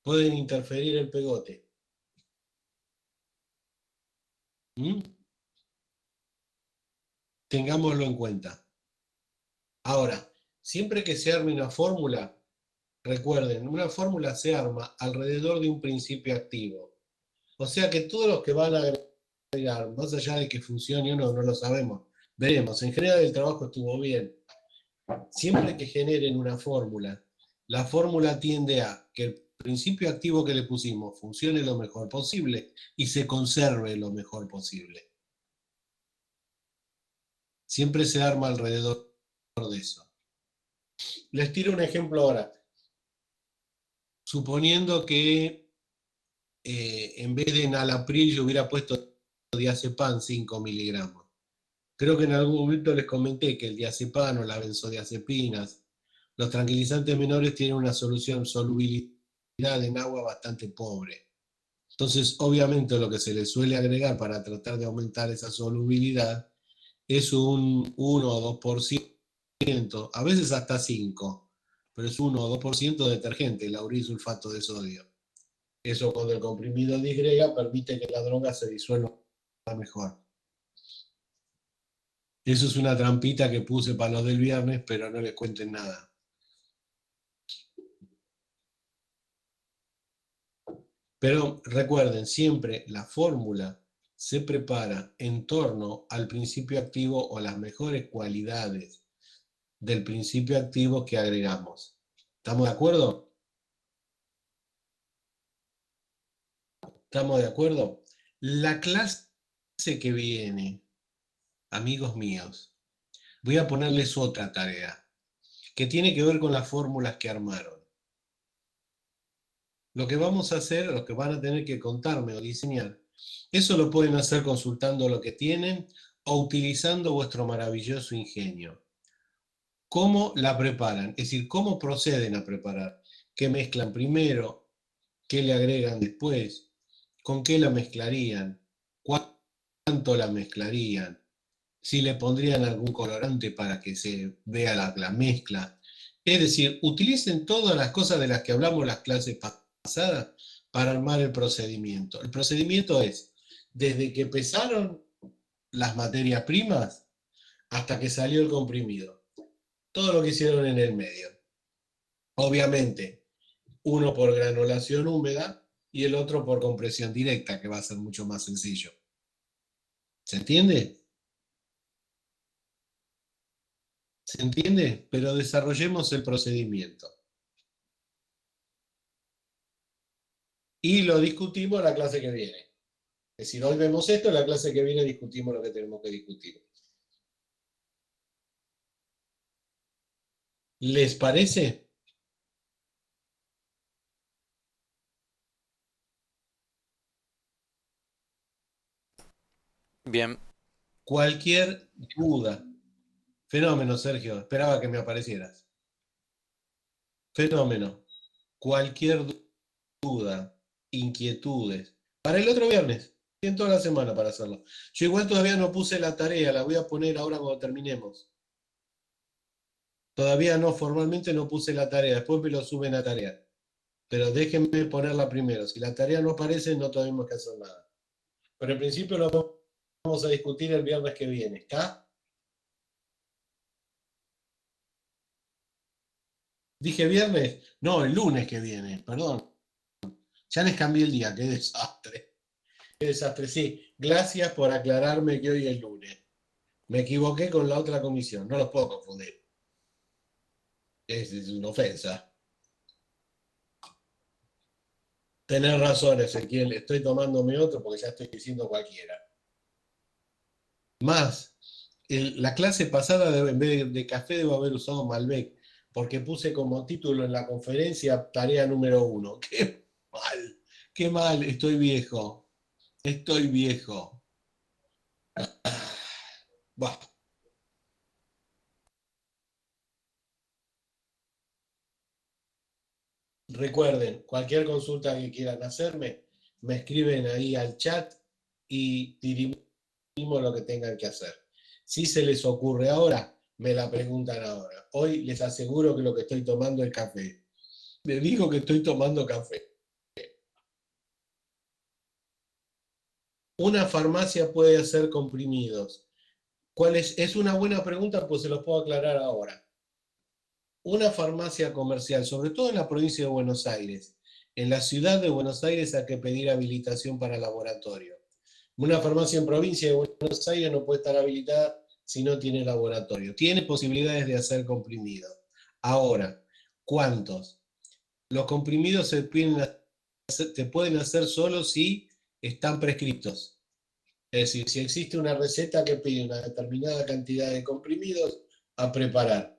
pueden interferir el pegote. ¿Mm? Tengámoslo en cuenta. Ahora, siempre que se arme una fórmula, recuerden, una fórmula se arma alrededor de un principio activo. O sea que todos los que van a agregar, más allá de que funcione o no, no lo sabemos, veremos. En general el trabajo estuvo bien. Siempre que generen una fórmula, la fórmula tiende a que el principio activo que le pusimos funcione lo mejor posible y se conserve lo mejor posible. Siempre se arma alrededor de eso. Les tiro un ejemplo ahora. Suponiendo que en vez de enalapril yo hubiera puesto diazepam 5 miligramos. Creo que en algún momento les comenté que el diazepam o las benzodiazepinas, los tranquilizantes menores tienen una solubilidad en agua bastante pobre. Entonces, obviamente lo que se le suele agregar para tratar de aumentar esa solubilidad es un 1 o 2%, a veces hasta 5%, pero es 1 o 2% de detergente, lauryl sulfato de sodio. Eso con el comprimido disgrega permite que la droga se disuelva mejor. Eso es una trampita que puse para los del viernes, pero no les cuenten nada. Pero recuerden, siempre la fórmula se prepara en torno al principio activo o las mejores cualidades del principio activo que agregamos. ¿Estamos de acuerdo? ¿Estamos de acuerdo? La clase que viene, amigos míos, voy a ponerles otra tarea que tiene que ver con las fórmulas que armaron. Lo que vamos a hacer, lo que van a tener que contarme o diseñar, eso lo pueden hacer consultando lo que tienen o utilizando vuestro maravilloso ingenio. ¿Cómo la preparan? Es decir, ¿cómo proceden a preparar? ¿Qué mezclan primero? ¿Qué le agregan después? ¿Con qué la mezclarían? ¿Cuánto la mezclarían? Si le pondrían algún colorante para que se vea la mezcla. Es decir, utilicen todas las cosas de las que hablamos en las clases pasadas para armar el procedimiento. El procedimiento es, desde que pesaron las materias primas hasta que salió el comprimido. Todo lo que hicieron en el medio. Obviamente, uno por granulación húmeda y el otro por compresión directa, que va a ser mucho más sencillo. ¿Se entiende? ¿Se entiende? Pero desarrollemos el procedimiento. Y lo discutimos la clase que viene. Es decir, hoy vemos esto, en la clase que viene discutimos lo que tenemos que discutir. ¿Les parece? Bien, Cualquier duda. Fenómeno, Sergio. Esperaba que me aparecieras. Fenómeno. Cualquier duda, inquietudes. Para el otro viernes. Tienen toda la semana para hacerlo. Yo igual todavía no puse la tarea, la voy a poner ahora cuando terminemos. Todavía no, formalmente no puse la tarea, después me lo suben a tarea. Pero déjenme ponerla primero. Si la tarea no aparece, no tenemos que hacer nada. Pero en principio lo vamos a discutir el viernes que viene. ¿Está? ¿Dije viernes? No, el lunes que viene, perdón. Ya les cambié el día, qué desastre. Qué desastre, sí. Gracias por aclararme que hoy es lunes. Me equivoqué con la otra comisión, no los puedo confundir. Es una ofensa. Tenés razón, Ezequiel, estoy tomándome otro porque ya estoy diciendo cualquiera. Más, la clase pasada en vez de café debo haber usado Malbec, porque puse como título en la conferencia tarea número 1. Qué mal, estoy viejo, estoy viejo. Bah. Recuerden, cualquier consulta que quieran hacerme, me escriben ahí al chat y dirimimos lo que tengan que hacer. Si se les ocurre ahora, me la preguntan ahora. Hoy les aseguro que lo que estoy tomando es café. Les digo que estoy tomando café. Una farmacia puede hacer comprimidos. ¿Cuál es? Es una buena pregunta, pues se los puedo aclarar ahora. Una farmacia comercial, sobre todo en la provincia de Buenos Aires, en la ciudad de Buenos Aires hay que pedir habilitación para laboratorio. Una farmacia en provincia de Buenos Aires no puede estar habilitada si no tiene laboratorio. Tiene posibilidades de hacer comprimidos. Ahora, ¿cuántos? Los comprimidos se pueden hacer solo si están prescritos. Es decir, si existe una receta que pide una determinada cantidad de comprimidos a preparar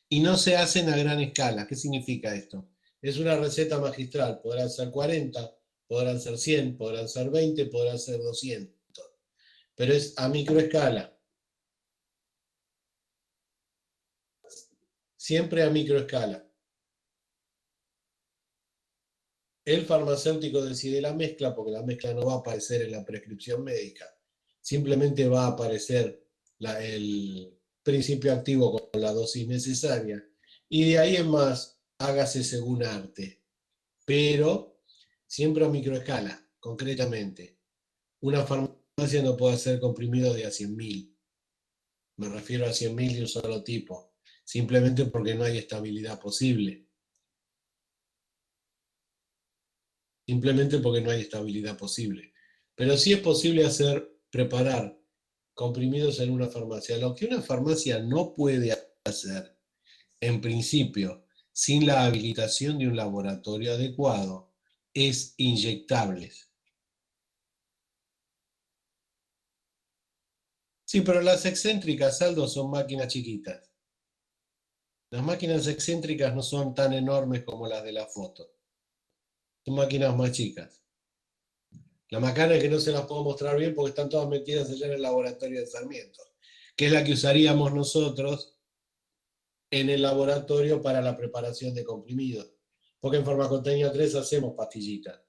y no se hacen a gran escala. ¿Qué significa esto? Es una receta magistral. Podrán ser 40, podrán ser 100, podrán ser 20, podrán ser 200. Pero es a microescala. Siempre a microescala. El farmacéutico decide la mezcla porque la mezcla no va a aparecer en la prescripción médica. Simplemente va a aparecer el principio activo con la dosis necesaria. Y de ahí en más, hágase según arte. Pero siempre a microescala, concretamente. Una farmacia no puede hacer comprimidos de a 100.000. Me refiero a 100.000 de un solo tipo. Simplemente porque no hay estabilidad posible. Simplemente porque no hay estabilidad posible. Pero sí es posible preparar comprimidos en una farmacia. Lo que una farmacia no puede hacer, en principio, sin la habilitación de un laboratorio adecuado, es inyectables. Sí, pero las excéntricas, Aldo, son máquinas chiquitas. Las máquinas excéntricas no son tan enormes como las de la foto. Son máquinas más chicas. La macana es que no se las puedo mostrar bien porque están todas metidas allá en el laboratorio de Sarmiento, que es la que usaríamos nosotros en el laboratorio para la preparación de comprimidos. Porque en Farmacoteña 3 hacemos pastillitas.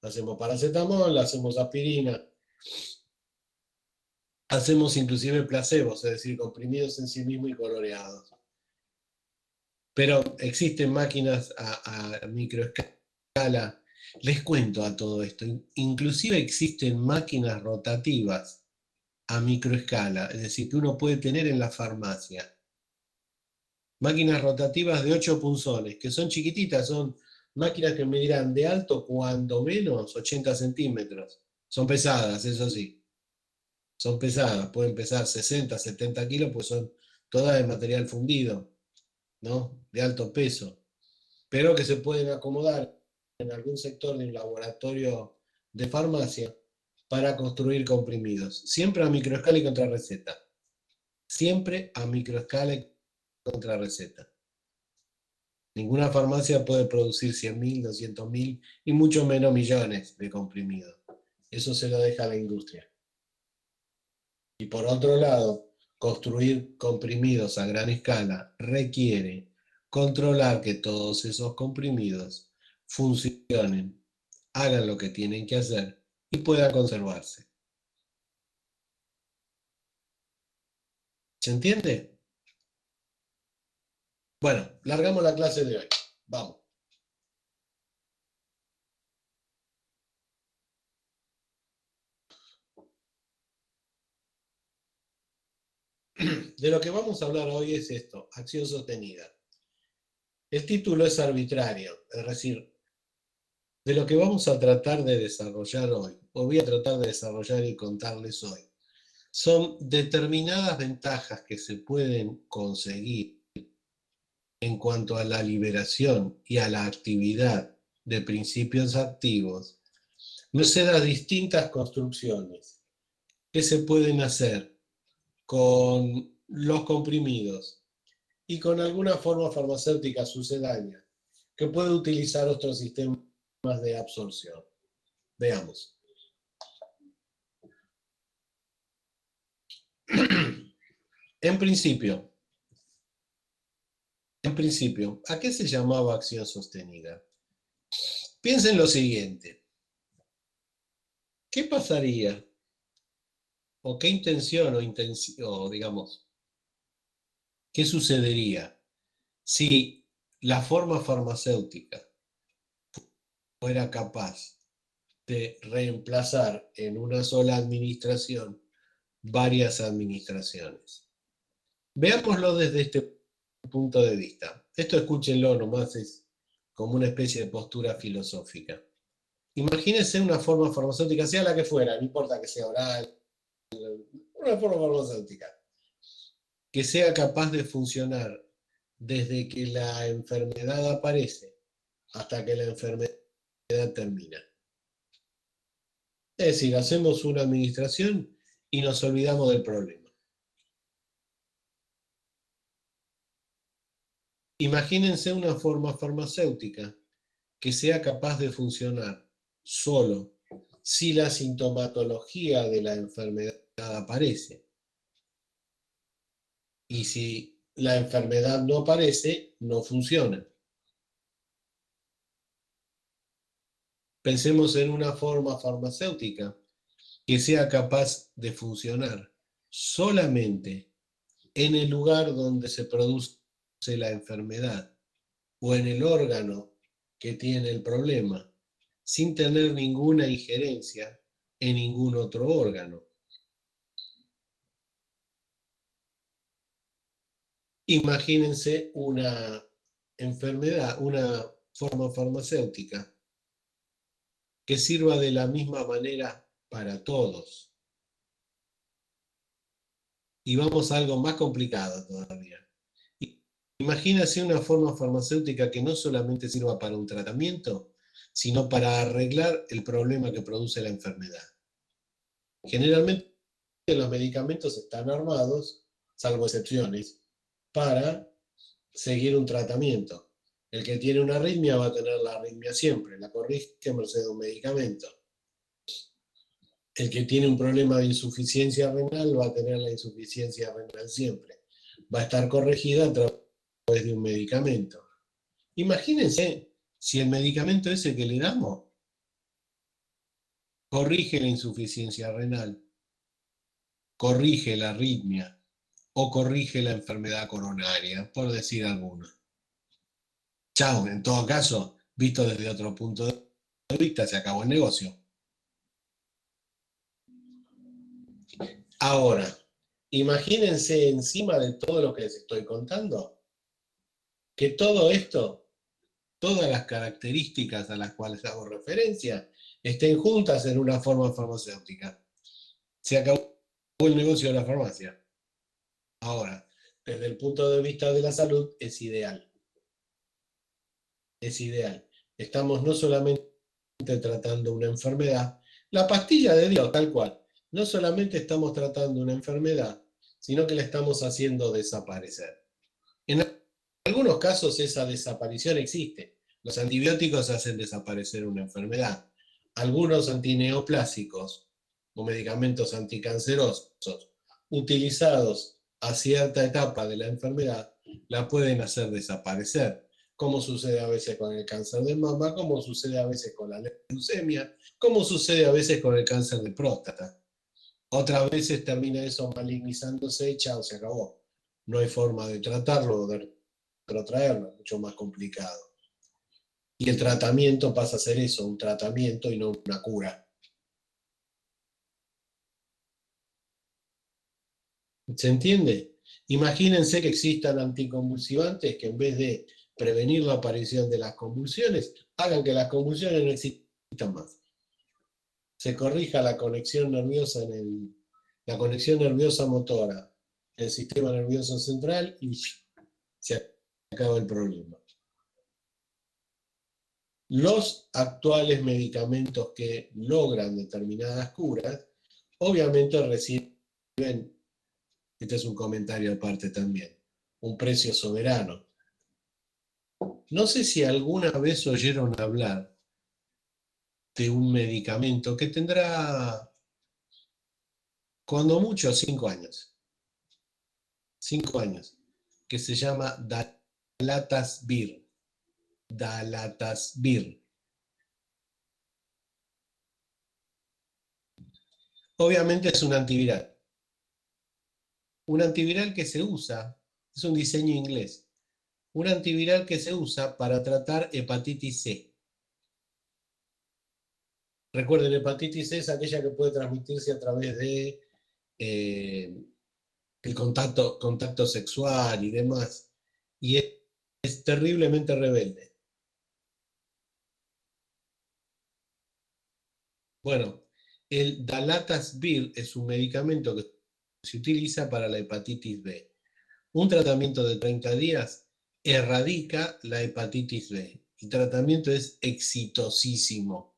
Hacemos paracetamol, hacemos aspirina, hacemos inclusive placebos, es decir, comprimidos en sí mismos y coloreados. Pero existen máquinas a microescala. Les cuento a todo esto. Inclusive existen máquinas rotativas a microescala, es decir, que uno puede tener en la farmacia. Máquinas rotativas de 8 punzones, que son chiquititas, son máquinas que medirán de alto cuando menos 80 centímetros. Son pesadas, eso sí. Son pesadas, pueden pesar 60, 70 kilos, pues son todas de material fundido, ¿no? De alto peso, pero que se pueden acomodar en algún sector de un laboratorio de farmacia para construir comprimidos. Siempre a microescala y contra receta. Siempre a microescala y contra receta. Ninguna farmacia puede producir 100.000, 200.000 y mucho menos millones de comprimidos. Eso se lo deja a la industria. Y por otro lado, construir comprimidos a gran escala requiere controlar que todos esos comprimidos funcionen, hagan lo que tienen que hacer y puedan conservarse. ¿Se entiende? Bueno, largamos la clase de hoy. Vamos. De lo que vamos a hablar hoy es esto, acción sostenida. El título es arbitrario, es decir, de lo que vamos a tratar de desarrollar hoy, o voy a tratar de desarrollar y contarles hoy, son determinadas ventajas que se pueden conseguir en cuanto a la liberación y a la actividad de principios activos, merced a distintas construcciones que se pueden hacer con los comprimidos y con alguna forma farmacéutica sucedánea que puede utilizar otros sistemas de absorción. Veamos. En principio, ¿a qué se llamaba acción sostenida? Piensen lo siguiente. ¿Qué pasaría o qué intención o digamos, qué sucedería si la forma farmacéutica fuera capaz de reemplazar en una sola administración varias administraciones. Veámoslo desde este punto de vista. Esto escúchenlo nomás, es como una especie de postura filosófica. Imagínense una forma farmacéutica, sea la que fuera, no importa que sea oral, una forma farmacéutica, que sea capaz de funcionar desde que la enfermedad aparece hasta que la enfermedad termina. Es decir, hacemos una administración y nos olvidamos del problema. Imagínense una forma farmacéutica que sea capaz de funcionar solo si la sintomatología de la enfermedad aparece. Y si la enfermedad no aparece, no funciona. Pensemos en una forma farmacéutica que sea capaz de funcionar solamente en el lugar donde se produce la enfermedad o en el órgano que tiene el problema, sin tener ninguna injerencia en ningún otro órgano. Imagínense una enfermedad, una forma farmacéutica que sirva de la misma manera para todos. Y vamos a algo más complicado todavía. Imagínense una forma farmacéutica que no solamente sirva para un tratamiento, sino para arreglar el problema que produce la enfermedad. Generalmente los medicamentos están armados, salvo excepciones, para seguir un tratamiento. El que tiene una arritmia va a tener la arritmia siempre, la corrige a merced de un medicamento. El que tiene un problema de insuficiencia renal va a tener la insuficiencia renal siempre. Va a estar corregida a través de un medicamento. Imagínense si el medicamento ese que le damos corrige la insuficiencia renal, corrige la arritmia o corrige la enfermedad coronaria, por decir alguno. Chao, en todo caso, visto desde otro punto de vista, se acabó el negocio. Ahora, imagínense encima de todo lo que les estoy contando, que todo esto, todas las características a las cuales hago referencia, estén juntas en una forma farmacéutica. Se acabó el negocio de la farmacia. Ahora, desde el punto de vista de la salud, es ideal. Es ideal. Estamos no solamente tratando una enfermedad, la pastilla de Dios, tal cual. No solamente estamos tratando una enfermedad, sino que la estamos haciendo desaparecer. En algunos casos esa desaparición existe. Los antibióticos hacen desaparecer una enfermedad. Algunos antineoplásicos o medicamentos anticancerosos utilizados a cierta etapa de la enfermedad la pueden hacer desaparecer, como sucede a veces con el cáncer de mama, como sucede a veces con la leucemia, como sucede a veces con el cáncer de próstata. Otras veces termina eso malignizándose y chao, se acabó. No hay forma de tratarlo o de retrotraerlo, es mucho más complicado. Y el tratamiento pasa a ser eso, un tratamiento y no una cura. ¿Se entiende? Imagínense que existan anticonvulsivantes que en vez de prevenir la aparición de las convulsiones, hagan que las convulsiones no existan más. Se corrija la conexión nerviosa la conexión nerviosa motora, el sistema nervioso central y se acaba el problema. Los actuales medicamentos que logran determinadas curas, obviamente reciben, este es un comentario aparte también, un precio soberano. No sé si alguna vez oyeron hablar de un medicamento que tendrá, cuando mucho, 5 años. 5 años. Que se llama Dalatasvir. Dalatasvir. Obviamente es un antiviral. Un antiviral que se usa, es un diseño inglés, un antiviral que se usa para tratar hepatitis C. Recuerden, hepatitis C es aquella que puede transmitirse a través de el contacto sexual y demás. Y es terriblemente rebelde. Bueno, el Dalatasvir es un medicamento que se utiliza para la hepatitis B. Un tratamiento de 30 días erradica la hepatitis B. El tratamiento es exitosísimo.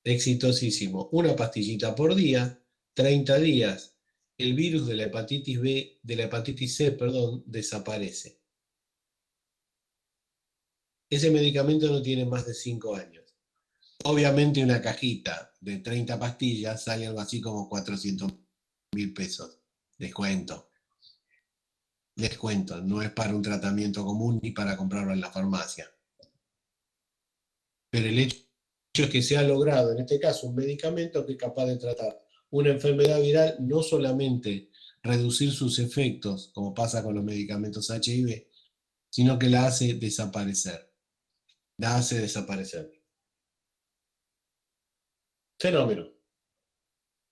Exitosísimo. Una pastillita por día, 30 días. El virus de la hepatitis B, de la hepatitis C, perdón, desaparece. Ese medicamento no tiene más de 5 años. Obviamente una cajita de 30 pastillas sale algo así como 400.000 pesos. Descuento. Descuento. No es para un tratamiento común ni para comprarlo en la farmacia. Pero el hecho es que se ha logrado, en este caso, un medicamento que es capaz de tratar una enfermedad viral, no solamente reducir sus efectos, como pasa con los medicamentos HIV, sino que la hace desaparecer. La hace desaparecer. Fenómeno.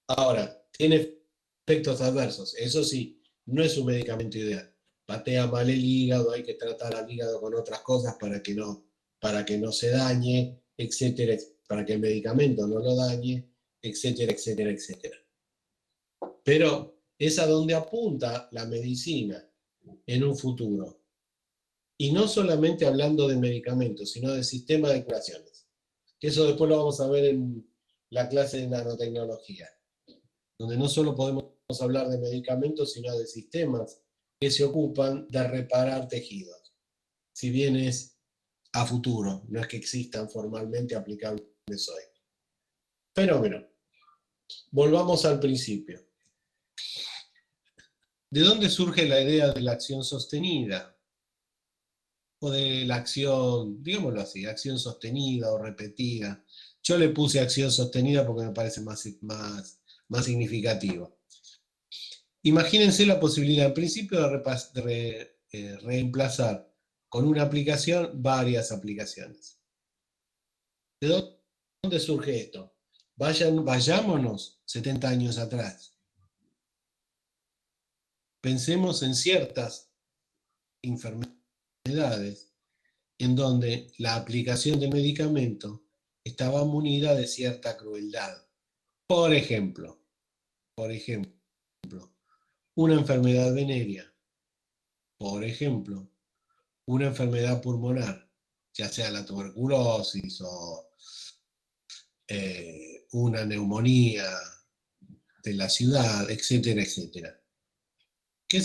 Ahora, tiene efectos adversos. Eso sí, no es un medicamento ideal. Patea mal el hígado, hay que tratar al hígado con otras cosas para que no se dañe, etcétera, para que el medicamento no lo dañe, etcétera, etcétera, etcétera. Pero es a donde apunta la medicina en un futuro. Y no solamente hablando de medicamentos, sino de sistema de curaciones. Que eso después lo vamos a ver en la clase de nanotecnología, donde no solo podemos hablar de medicamentos, sino de sistemas que se ocupan de reparar tejidos. Si bien es a futuro, no es que existan formalmente aplicables hoy. Fenómeno. Volvamos al principio. ¿De dónde surge la idea de la acción sostenida? O de la acción, digámoslo así, acción sostenida o repetida. Yo le puse acción sostenida porque me parece más significativo. Imagínense la posibilidad, en principio, de reemplazar con una aplicación varias aplicaciones. ¿De dónde surge esto? Vayámonos 70 años atrás. Pensemos en ciertas enfermedades en donde la aplicación de medicamento estaba munida de cierta crueldad. Por ejemplo, una enfermedad venérea. Por ejemplo, una enfermedad pulmonar, ya sea la tuberculosis o una neumonía de la ciudad, etcétera, etcétera. ¿Qué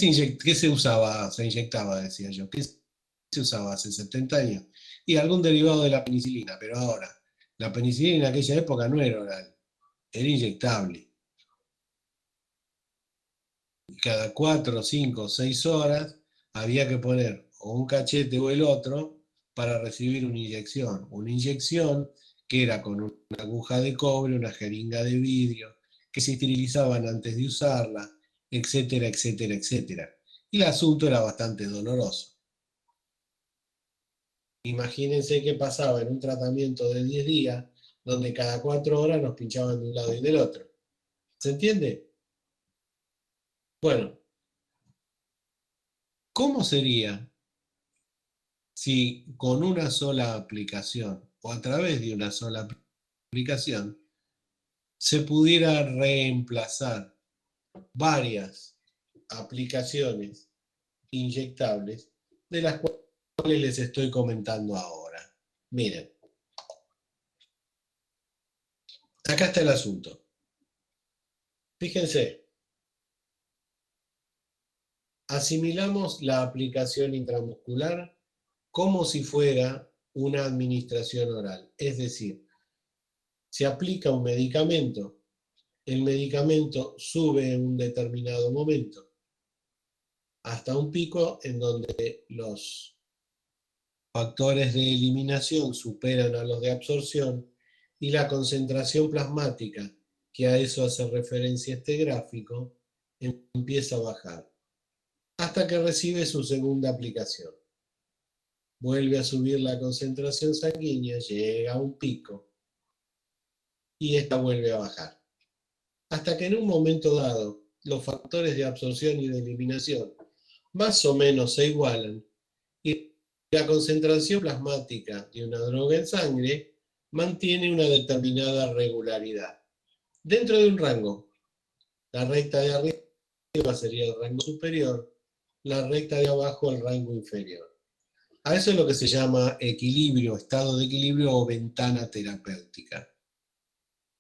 se usaba? Se inyectaba, decía yo. ¿Qué se usaba hace 70 años? Y algún derivado de la penicilina, pero ahora, la penicilina en aquella época no era oral, era inyectable. Y cada 4, 5, 6 horas había que poner o un cachete o el otro para recibir una inyección. Una inyección que era con una aguja de cobre, una jeringa de vidrio, que se esterilizaban antes de usarla, etcétera, etcétera, etcétera. Y el asunto era bastante doloroso. Imagínense qué pasaba en un tratamiento de 10 días, donde cada 4 horas nos pinchaban de un lado y del otro. ¿Se entiende? Bueno, ¿cómo sería si con una sola aplicación o a través de una sola aplicación se pudiera reemplazar varias aplicaciones inyectables de las cuales les estoy comentando ahora? Miren, acá está el asunto. Fíjense, asimilamos la aplicación intramuscular como si fuera una administración oral. Es decir, se aplica un medicamento, el medicamento sube en un determinado momento hasta un pico en donde los factores de eliminación superan a los de absorción y la concentración plasmática, que a eso hace referencia este gráfico, empieza a bajar hasta que recibe su segunda aplicación. Vuelve a subir la concentración sanguínea, llega a un pico y esta vuelve a bajar. Hasta que en un momento dado los factores de absorción y de eliminación más o menos se igualan y la concentración plasmática de una droga en sangre mantiene una determinada regularidad. Dentro de un rango, la recta de arriba sería el rango superior, la recta de abajo el rango inferior. A eso es lo que se llama equilibrio, estado de equilibrio o ventana terapéutica.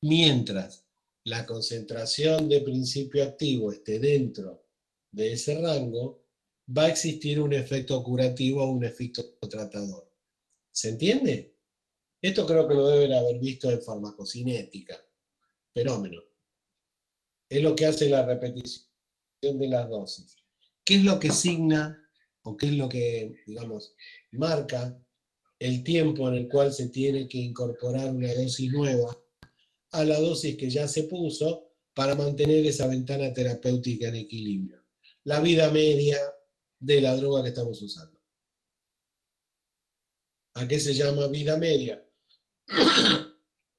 Mientras la concentración de principio activo esté dentro de ese rango, va a existir un efecto curativo o un efecto tratador. ¿Se entiende? Esto creo que lo deben haber visto en farmacocinética. Fenómeno. Es lo que hace la repetición de las dosis. ¿Qué es lo que signa o qué es lo que, digamos, marca el tiempo en el cual se tiene que incorporar una dosis nueva a la dosis que ya se puso para mantener esa ventana terapéutica en equilibrio? La vida media de la droga que estamos usando. ¿A qué se llama vida media?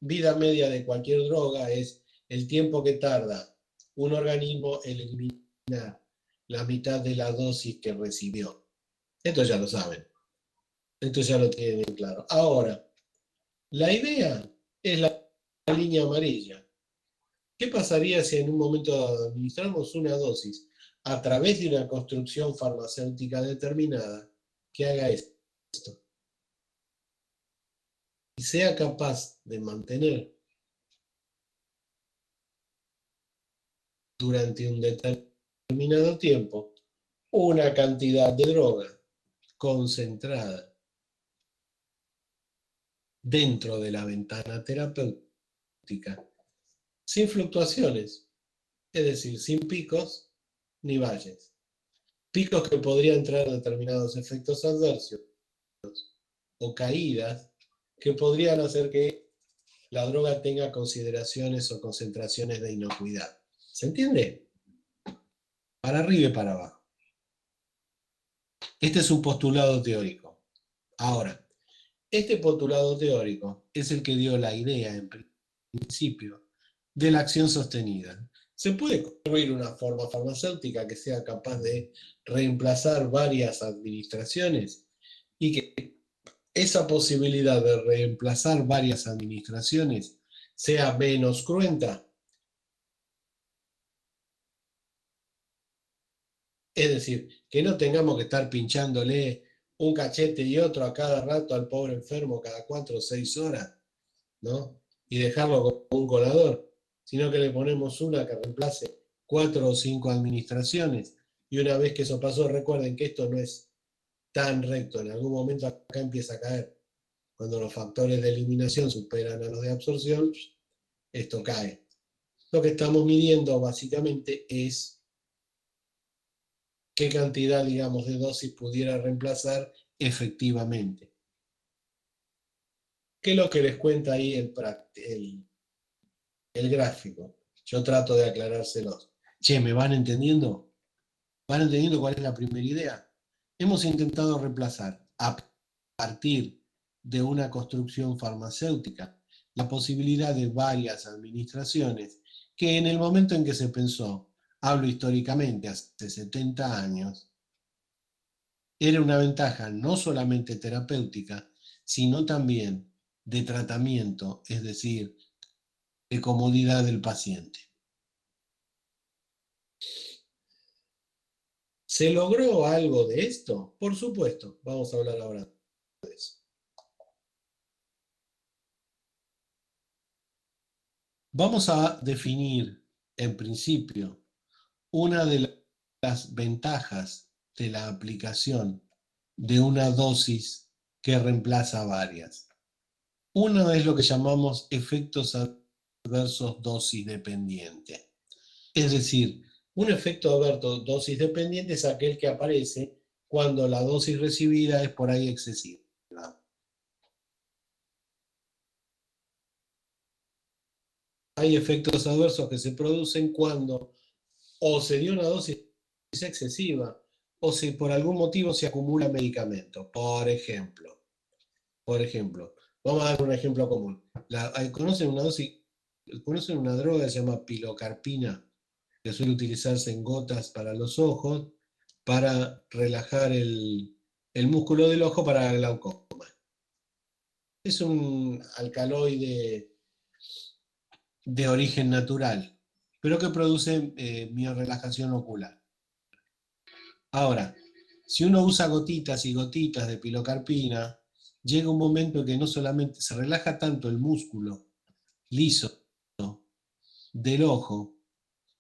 Vida media de cualquier droga es el tiempo que tarda un organismo en eliminar la mitad de la dosis que recibió. Esto ya lo saben. Esto ya lo tienen claro. Ahora, la idea es la línea amarilla. ¿Qué pasaría si en un momento dado administramos una dosis a través de una construcción farmacéutica determinada que haga esto y sea capaz de mantener durante un determinado tiempo una cantidad de droga concentrada dentro de la ventana terapéutica sin fluctuaciones, es decir, sin picos ni valles? Picos que podrían traer determinados efectos adversos o caídas que podrían hacer que la droga tenga consideraciones o concentraciones de inocuidad. ¿Se entiende? Para arriba y para abajo. Este es un postulado teórico. Ahora, este postulado teórico es el que dio la idea, en principio, de la acción sostenida. Se puede construir una forma farmacéutica que sea capaz de reemplazar varias administraciones y que esa posibilidad de reemplazar varias administraciones sea menos cruenta. Es decir, que no tengamos que estar pinchándole un cachete y otro a cada rato al pobre enfermo cada 4 o 6 horas, ¿no? Y dejarlo con un colador, sino que le ponemos una que reemplace 4 o 5 administraciones. Y una vez que eso pasó, recuerden que esto no es tan recto. En algún momento acá empieza a caer. Cuando los factores de eliminación superan a los de absorción, esto cae. Lo que estamos midiendo básicamente es qué cantidad, digamos, de dosis pudiera reemplazar efectivamente. ¿Qué es lo que les cuenta ahí el gráfico? Yo trato de aclarárselos. Che, ¿me van entendiendo? ¿Van entendiendo cuál es la primera idea? Hemos intentado reemplazar a partir de una construcción farmacéutica la posibilidad de varias administraciones que en el momento en que se pensó, hablo históricamente, hace 70 años, era una ventaja no solamente terapéutica, sino también de tratamiento, es decir, de comodidad del paciente. ¿Se logró algo de esto? Por supuesto, vamos a hablar ahora de eso. Vamos a definir, en principio, una de las ventajas de la aplicación de una dosis que reemplaza varias. Uno es lo que llamamos efectos adversos dosis dependiente. Es decir, un efecto adverso dosis dependiente es aquel que aparece cuando la dosis recibida es por ahí excesiva. Hay efectos adversos que se producen cuando o se dio una dosis excesiva o si por algún motivo se acumula medicamento. Por ejemplo, vamos a dar un ejemplo común. ¿Conocen una dosis? conocen una droga que se llama pilocarpina, que suele utilizarse en gotas para los ojos, para relajar el músculo del ojo para el glaucoma. Es un alcaloide de origen natural, pero que produce miorrelajación ocular. Ahora, si uno usa gotitas y gotitas de pilocarpina, llega un momento en que no solamente se relaja tanto el músculo liso del ojo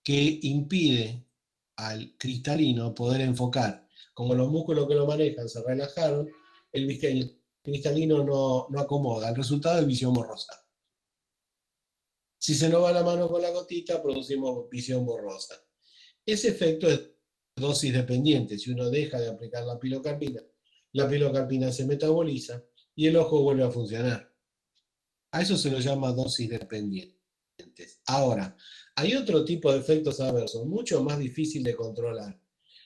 que impide al cristalino poder enfocar. Como los músculos que lo manejan se relajaron, el cristalino no acomoda. El resultado es visión borrosa. Si se nos va la mano con la gotita, producimos visión borrosa. Ese efecto es dosis dependiente. Si uno deja de aplicar la pilocarpina se metaboliza y el ojo vuelve a funcionar. A eso se lo llama dosis dependientes. Ahora, hay otro tipo de efectos adversos, mucho más difícil de controlar,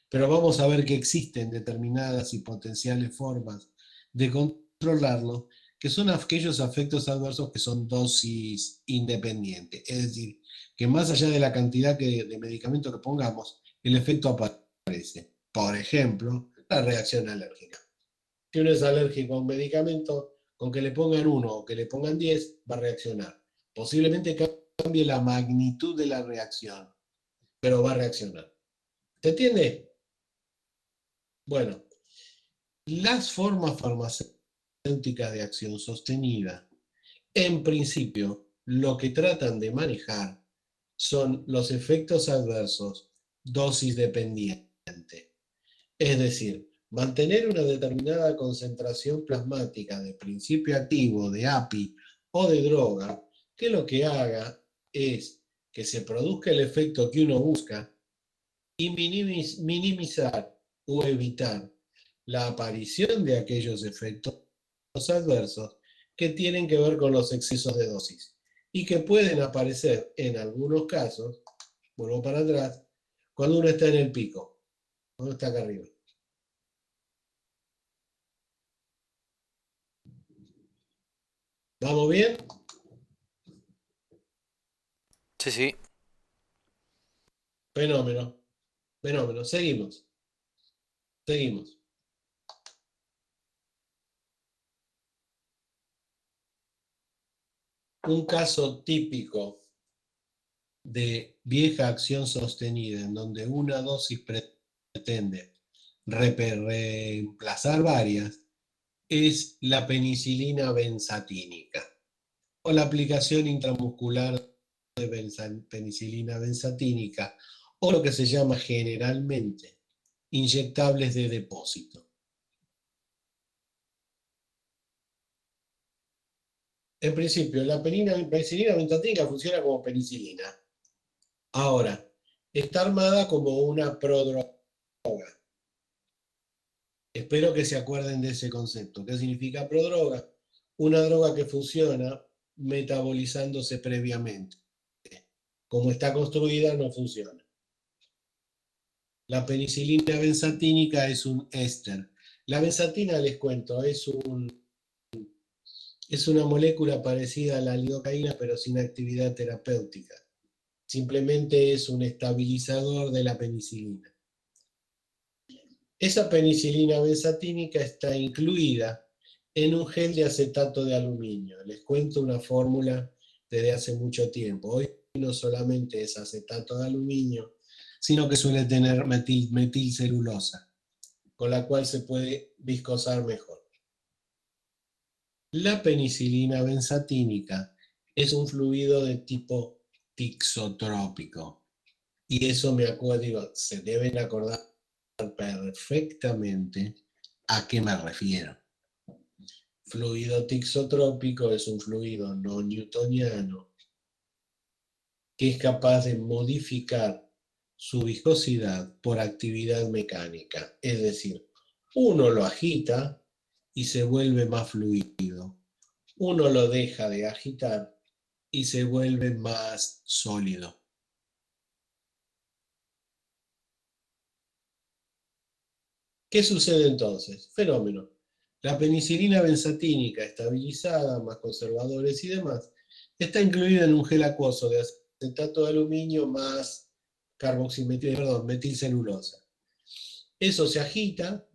pero vamos a ver que existen determinadas y potenciales formas de controlarlo, que son aquellos efectos adversos que son dosis independientes. Es decir, que más allá de la cantidad de medicamento que pongamos, el efecto aparece. Por ejemplo, la reacción alérgica. Si uno es alérgico a un medicamento, con que le pongan uno o que le pongan 10, va a reaccionar. Posiblemente cambie la magnitud de la reacción, pero va a reaccionar. ¿Se entiende? Bueno, las formas farmacéuticas de acción sostenida, en principio, lo que tratan de manejar son los efectos adversos dosis dependiente. Es decir, mantener una determinada concentración plasmática de principio activo, de API o de droga, que lo que haga es que se produzca el efecto que uno busca y minimizar o evitar la aparición de aquellos efectos adversos que tienen que ver con los excesos de dosis y que pueden aparecer en algunos casos, vuelvo para atrás, cuando uno está en el pico, cuando está acá arriba. ¿Vamos bien? Sí, sí. Fenómeno, fenómeno. Seguimos, seguimos. Un caso típico de vieja acción sostenida en donde una dosis pretende reemplazar varias es la penicilina benzatínica o la aplicación intramuscular de penicilina benzatínica o lo que se llama generalmente inyectables de depósito. En principio, la penicilina benzatínica funciona como penicilina. Ahora, está armada como una prodroga. Espero que se acuerden de ese concepto. ¿Qué significa prodroga? Una droga que funciona metabolizándose previamente. Como está construida, no funciona. La penicilina benzatínica es un éster. La benzatina, les cuento, es una molécula parecida a la lidocaína, pero sin actividad terapéutica. Simplemente es un estabilizador de la penicilina. Esa penicilina benzatínica está incluida en un gel de acetato de aluminio. Les cuento una fórmula desde hace mucho tiempo. Hoy no solamente es acetato de aluminio, sino que suele tener metilcelulosa, con la cual se puede viscosar mejor. La penicilina benzatínica es un fluido de tipo tixotrópico. Y eso me acuerdo, digo, se deben acordar perfectamente a qué me refiero. Fluido tixotrópico es un fluido no newtoniano que es capaz de modificar su viscosidad por actividad mecánica. Es decir, uno lo agita y se vuelve más fluido. Uno lo deja de agitar y se vuelve más sólido. ¿Qué sucede entonces? Fenómeno. La penicilina benzatínica estabilizada, más conservadores y demás, Está incluida en un gel acuoso de acetato de aluminio más metilcelulosa. Eso se agita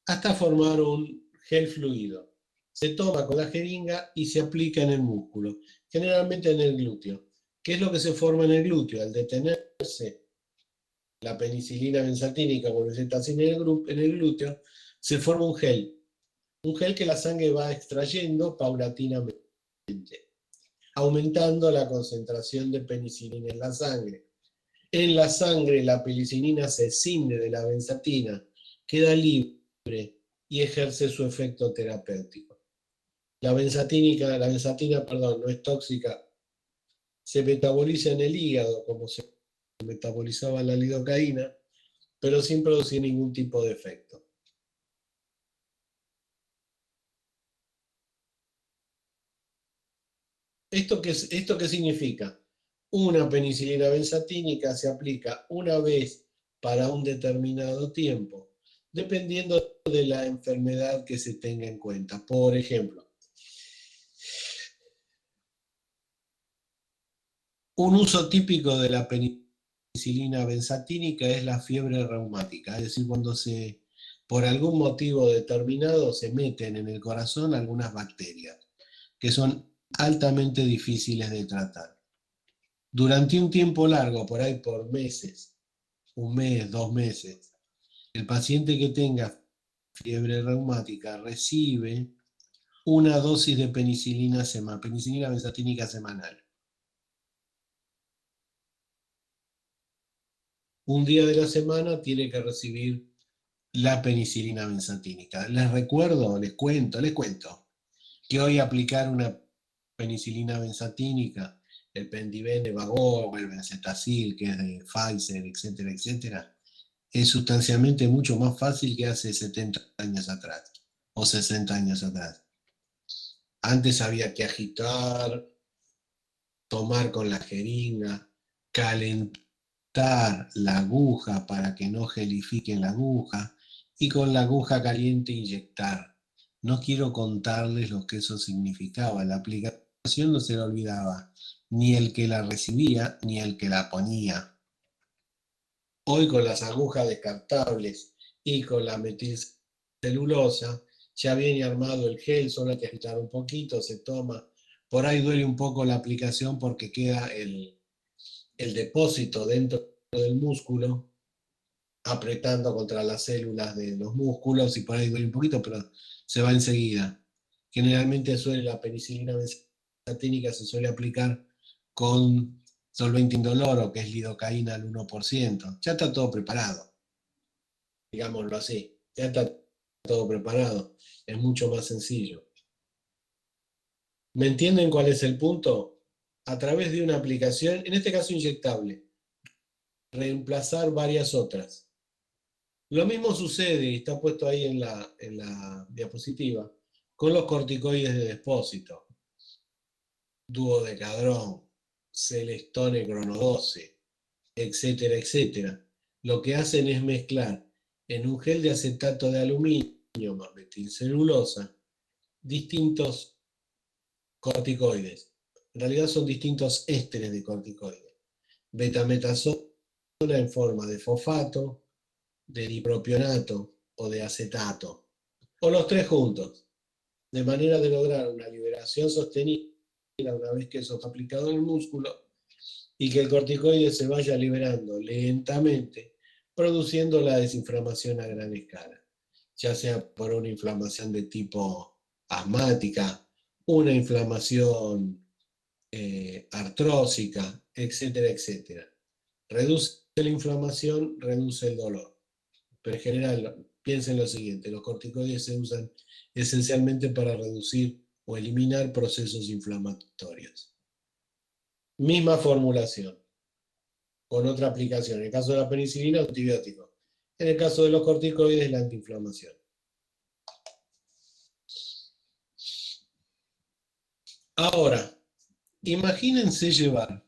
hasta formar un gel fluido. Se toma con la jeringa y se aplica en el músculo, generalmente en el glúteo. ¿Qué es lo que se forma en el glúteo? Al detenerse la penicilina benzatínica por bezetacina en el glúteo, se forma un gel que la sangre va extrayendo paulatinamente, aumentando la concentración de penicilina en la sangre. En la sangre la penicilina se escinde de la benzatina, queda libre y ejerce su efecto terapéutico. La benzatina, no es tóxica, se metaboliza en el hígado como se metabolizaba la lidocaína, pero sin producir ningún tipo de efecto. ¿Esto qué significa? Una penicilina benzatínica se aplica una vez para un determinado tiempo, dependiendo de la enfermedad que se tenga en cuenta. Por ejemplo, un uso típico de la penicilina benzatínica es la fiebre reumática, es decir, cuando por algún motivo determinado se meten en el corazón algunas bacterias que son altamente difíciles de tratar. Durante un tiempo largo, por ahí por meses, un mes, 2 meses, el paciente que tenga fiebre reumática recibe una dosis de penicilina benzatínica semanal. Un día de la semana tiene que recibir la penicilina benzatínica. Les cuento, que hoy aplicar una penicilina benzatínica, el Pendiven de Bagó, el Bencetacil, que es de Pfizer, etcétera, etcétera, es sustancialmente mucho más fácil que hace 70 años atrás o 60 años atrás. Antes había que agitar, tomar con la jeringa, calentar la aguja para que no gelifique la aguja y con la aguja caliente inyectar. No quiero contarles lo que eso significaba. La aplicación no se la olvidaba ni el que la recibía ni el que la ponía. Hoy con las agujas descartables y con la metilcelulosa ya viene armado el gel, solo hay que agitar un poquito, se toma. Por ahí duele un poco la aplicación porque queda el depósito dentro del músculo apretando contra las células de los músculos y por ahí duele un poquito, pero se va enseguida. Generalmente la penicilina benzatínica se suele aplicar con solvente indoloro, que es lidocaína al 1%. Ya está todo preparado, digámoslo así. Ya está todo preparado. Es mucho más sencillo. ¿Me entienden cuál es el punto? A través de una aplicación, en este caso inyectable, reemplazar varias otras. Lo mismo sucede, y está puesto ahí en la diapositiva, con los corticoides de depósito. Duodecadrón, Celestone Crono 12, etcétera, etcétera. Lo que hacen es mezclar en un gel de acetato de aluminio más metilcelulosa distintos corticoides. En realidad son distintos ésteres de corticoides. Betametasona en forma de fosfato, de dipropionato o de acetato, o los tres juntos, de manera de lograr una liberación sostenida una vez que eso está aplicado en el músculo y que el corticoide se vaya liberando lentamente, produciendo la desinflamación a gran escala, ya sea por una inflamación de tipo asmática, una inflamación artrósica, etcétera, etcétera. Reduce la inflamación, reduce el dolor. Pero en general, piensen lo siguiente, los corticoides se usan esencialmente para reducir o eliminar procesos inflamatorios. Misma formulación, con otra aplicación. En el caso de la penicilina, antibiótico. En el caso de los corticoides, la antiinflamación. Ahora, imagínense llevar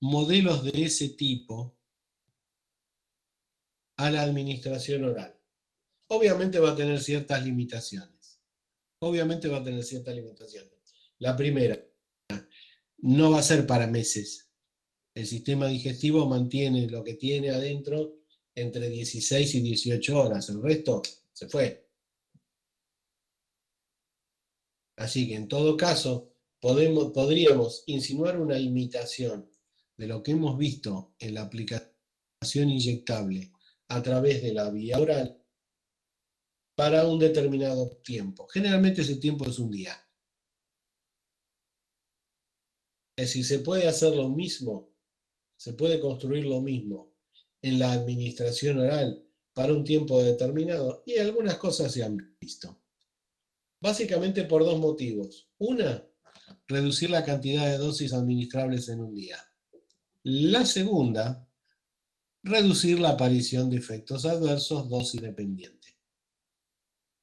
modelos de ese tipo a la administración oral. Obviamente va a tener ciertas limitaciones. obviamente va a tener cierta alimentación. La primera, no va a ser para meses. El sistema digestivo mantiene lo que tiene adentro entre 16 y 18 horas. El resto se fue. Así que en todo caso, podríamos insinuar una imitación de lo que hemos visto en la aplicación inyectable a través de la vía oral para un determinado tiempo. Generalmente ese tiempo es un día. Es decir, se puede hacer lo mismo, se puede construir lo mismo en la administración oral para un tiempo determinado y algunas cosas se han visto. Básicamente por dos motivos. Una, reducir la cantidad de dosis administrables en un día. La segunda, reducir la aparición de efectos adversos dosis dependiente.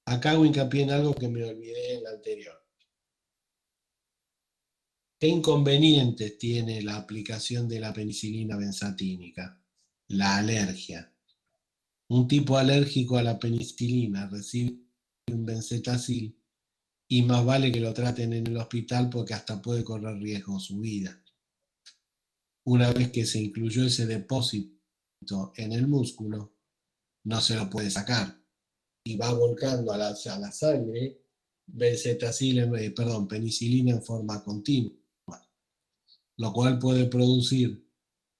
Acá hago hincapié en algo que me olvidé en la anterior. ¿Qué inconvenientes tiene la aplicación de la penicilina benzatínica? La alergia. Un tipo alérgico a la penicilina recibe un benzetacil y más vale que lo traten en el hospital porque hasta puede correr riesgo su vida. Una vez que se incluyó ese depósito en el músculo, no se lo puede sacar y va volcando a la sangre penicilina en forma continua, lo cual puede producir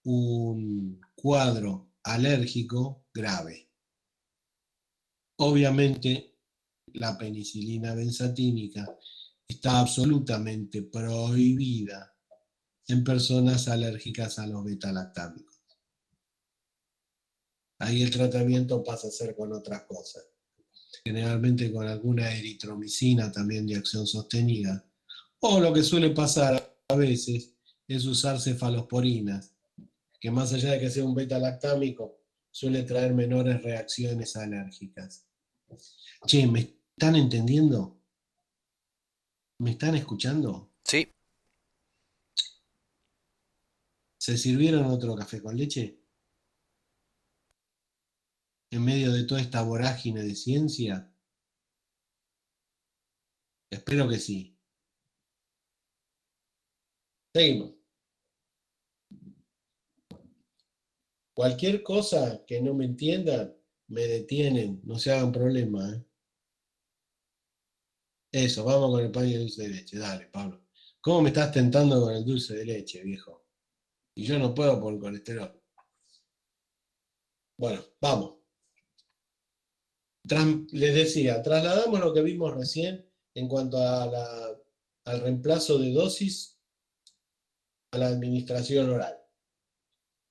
un cuadro alérgico grave. Obviamente, la penicilina benzatínica está absolutamente prohibida en personas alérgicas a los betalactámicos. Ahí el tratamiento pasa a ser con otras cosas, generalmente con alguna eritromicina también de acción sostenida, o lo que suele pasar a veces es usar cefalosporinas, que más allá de que sea un beta-lactámico, suele traer menores reacciones alérgicas. Che, ¿me están entendiendo? ¿Me están escuchando? Sí, ¿Se sirvieron otro café con leche? En medio de toda esta vorágine de ciencia, espero que sí. Seguimos. Cualquier cosa que no me entiendan, me detienen, no se hagan problema, ¿eh? Eso, vamos con el pan y el dulce de leche. Dale, Pablo. ¿Cómo me estás tentando con el dulce de leche, viejo? Y yo no puedo por el colesterol. Bueno, vamos. Les decía, trasladamos lo que vimos recién en cuanto al reemplazo de dosis a la administración oral.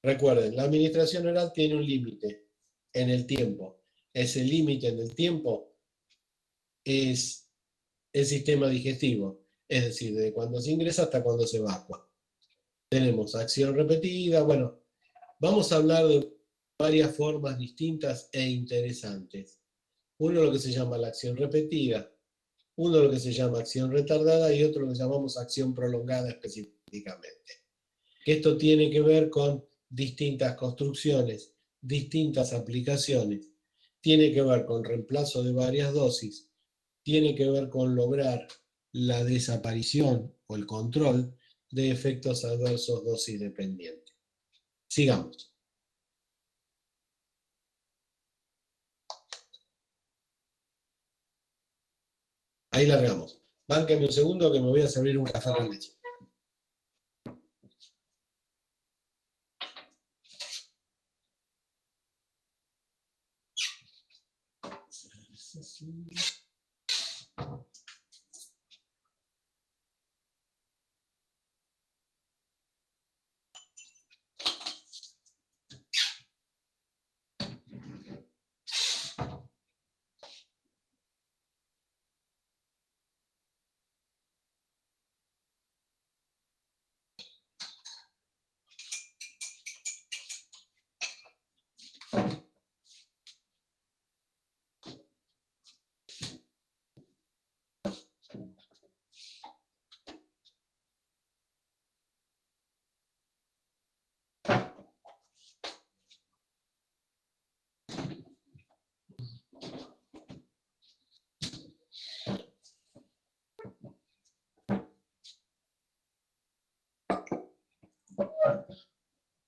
Recuerden, la administración oral tiene un límite en el tiempo. Ese límite en el tiempo es el sistema digestivo, es decir, de cuando se ingresa hasta cuando se evacua. Tenemos acción repetida, bueno, vamos a hablar de varias formas distintas e interesantes. Uno lo que se llama la acción repetida, uno lo que se llama acción retardada y otro lo que llamamos acción prolongada específicamente. Esto tiene que ver con distintas construcciones, distintas aplicaciones, tiene que ver con reemplazo de varias dosis, tiene que ver con lograr la desaparición o el control de efectos adversos dosis dependientes. Sigamos. Ahí largamos. Bánquenme un segundo que me voy a servir un café con leche.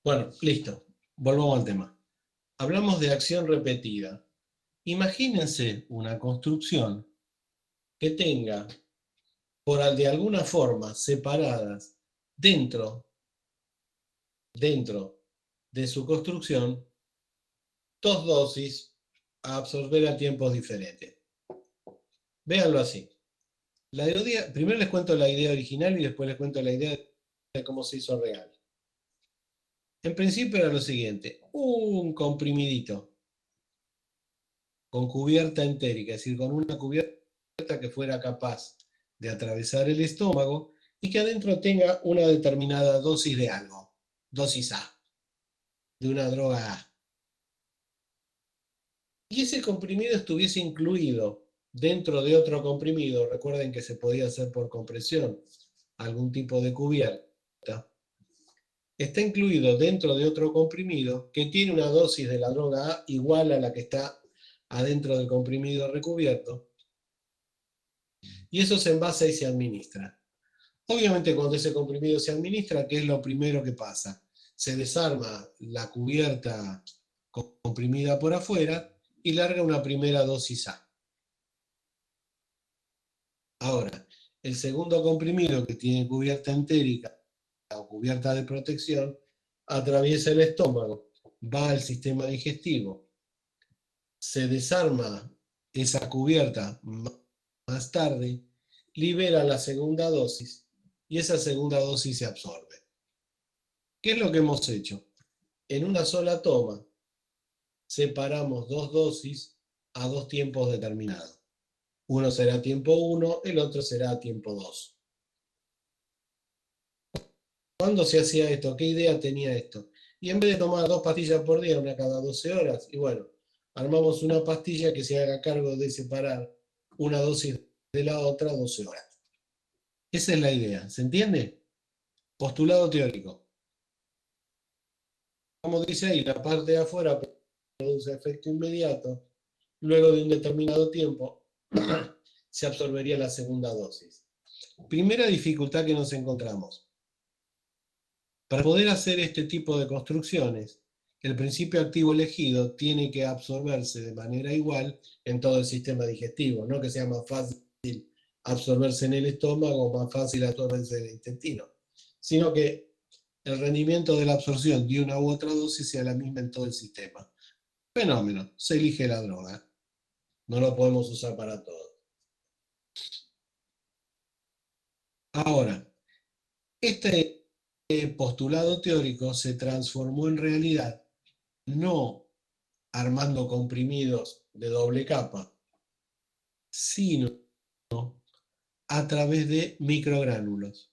Bueno, listo. Volvamos al tema. Hablamos de acción repetida. Imagínense una construcción que tenga, de alguna forma, separadas dentro de su construcción, dos dosis a absorber a tiempos diferentes. Véanlo así. Primero les cuento la idea original y después les cuento la idea de cómo se hizo real. En principio era lo siguiente: un comprimidito con cubierta entérica, es decir, con una cubierta que fuera capaz de atravesar el estómago y que adentro tenga una determinada dosis de algo, dosis A, de una droga A. Y ese comprimido estuviese incluido dentro de otro comprimido, recuerden que se podía hacer por compresión, algún tipo de cubierta, está incluido dentro de otro comprimido que tiene una dosis de la droga A igual a la que está adentro del comprimido recubierto, y eso se envasa y se administra. Obviamente cuando ese comprimido se administra, ¿qué es lo primero que pasa? Se desarma la cubierta comprimida por afuera y larga una primera dosis A. Ahora, el segundo comprimido, que tiene cubierta entérica o cubierta de protección, atraviesa el estómago, va al sistema digestivo, se desarma esa cubierta más tarde, libera la segunda dosis y esa segunda dosis se absorbe. ¿Qué es lo que hemos hecho? En una sola toma separamos dos dosis a dos tiempos determinados. Uno será tiempo 1, el otro será tiempo 2. ¿Cuándo se hacía esto? ¿Qué idea tenía esto? Y en vez de tomar 2 pastillas por día, una cada 12 horas, y bueno, armamos una pastilla que se haga cargo de separar una dosis de la otra 12 horas. Esa es la idea, ¿se entiende? Postulado teórico. Como dice ahí, la parte de afuera produce efecto inmediato, luego de un determinado tiempo se absorbería la segunda dosis. Primera dificultad que nos encontramos. Para poder hacer este tipo de construcciones, el principio activo elegido tiene que absorberse de manera igual en todo el sistema digestivo, no que sea más fácil absorberse en el estómago o más fácil absorberse en el intestino, sino que el rendimiento de la absorción de una u otra dosis sea la misma en todo el sistema. Fenómeno, se elige la droga, no lo podemos usar para todo. Ahora, este postulado teórico se transformó en realidad no armando comprimidos de doble capa, sino a través de microgránulos.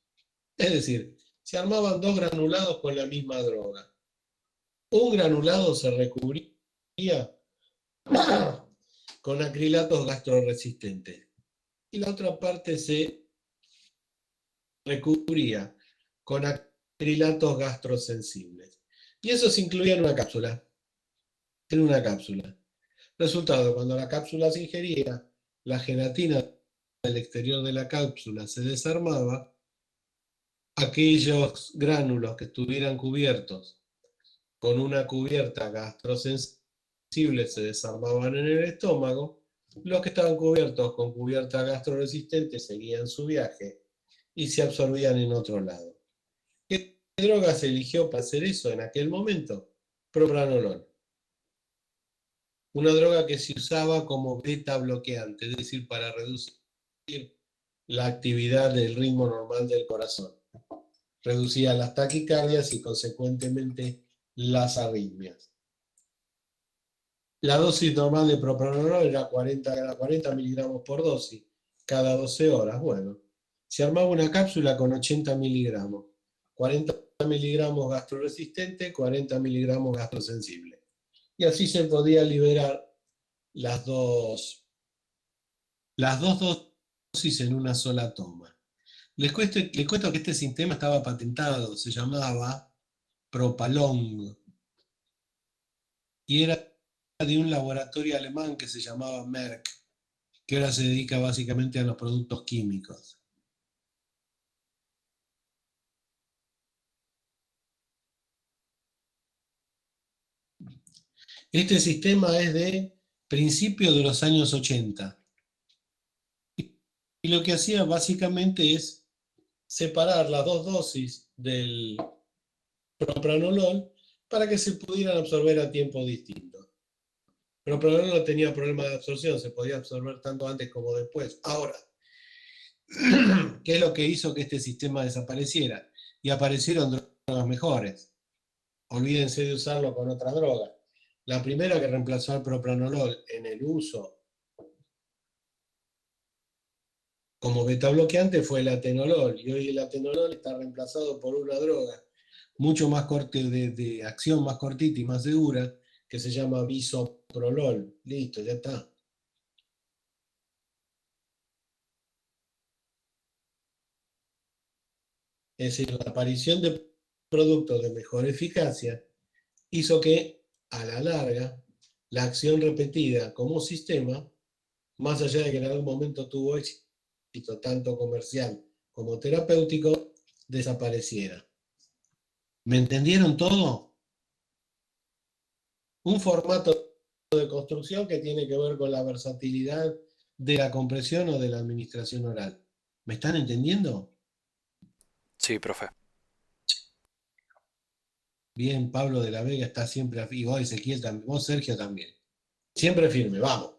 Es decir, se armaban dos granulados con la misma droga. Un granulado se recubría con acrilatos gastroresistentes y la otra parte se recubría con acrilatos gastrosensibles. Y eso se incluía en una cápsula. En una cápsula. Resultado, cuando la cápsula se ingería, la gelatina del exterior de la cápsula se desarmaba, aquellos gránulos que estuvieran cubiertos con una cubierta gastrosensible se desarmaban en el estómago, los que estaban cubiertos con cubierta gastroresistente seguían su viaje y se absorbían en otro lado. ¿Qué droga se eligió para hacer eso en aquel momento? Propranolol. Una droga que se usaba como beta bloqueante, es decir, para reducir la actividad del ritmo normal del corazón. Reducía las taquicardias y consecuentemente las arritmias. La dosis normal de propranolol era 40 miligramos por dosis, cada 12 horas. Bueno, se armaba una cápsula con 80 miligramos. 40 miligramos gastroresistente, 40 miligramos gastrosensible. Y así se podía liberar las dos dosis en una sola toma. Les cuento que este sistema estaba patentado, se llamaba Propalong, y era de un laboratorio alemán que se llamaba Merck, que ahora se dedica básicamente a los productos químicos. Este sistema es de principios de los años 80. Y lo que hacía básicamente es separar las dos dosis del propranolol para que se pudieran absorber a tiempo distinto. Propranolol no tenía problema de absorción, se podía absorber tanto antes como después. Ahora, ¿qué es lo que hizo que este sistema desapareciera? Y aparecieron drogas mejores. Olvídense de usarlo con otra droga. La primera que reemplazó al propranolol en el uso como betabloqueante fue el atenolol, y hoy el atenolol está reemplazado por una droga mucho más corte de acción, más cortita y más segura, que se llama bisoprolol. Listo, ya está. Es decir, la aparición de productos de mejor eficacia hizo que, a la larga, la acción repetida como sistema, más allá de que en algún momento tuvo éxito tanto comercial como terapéutico, desapareciera. ¿Me entendieron todo? Un formato de construcción que tiene que ver con la versatilidad de la compresión o de la administración oral. ¿Me están entendiendo? Sí, profe. Bien, Pablo de la Vega está siempre, y vos Ezequiel también, vos Sergio también. Siempre firme, vamos.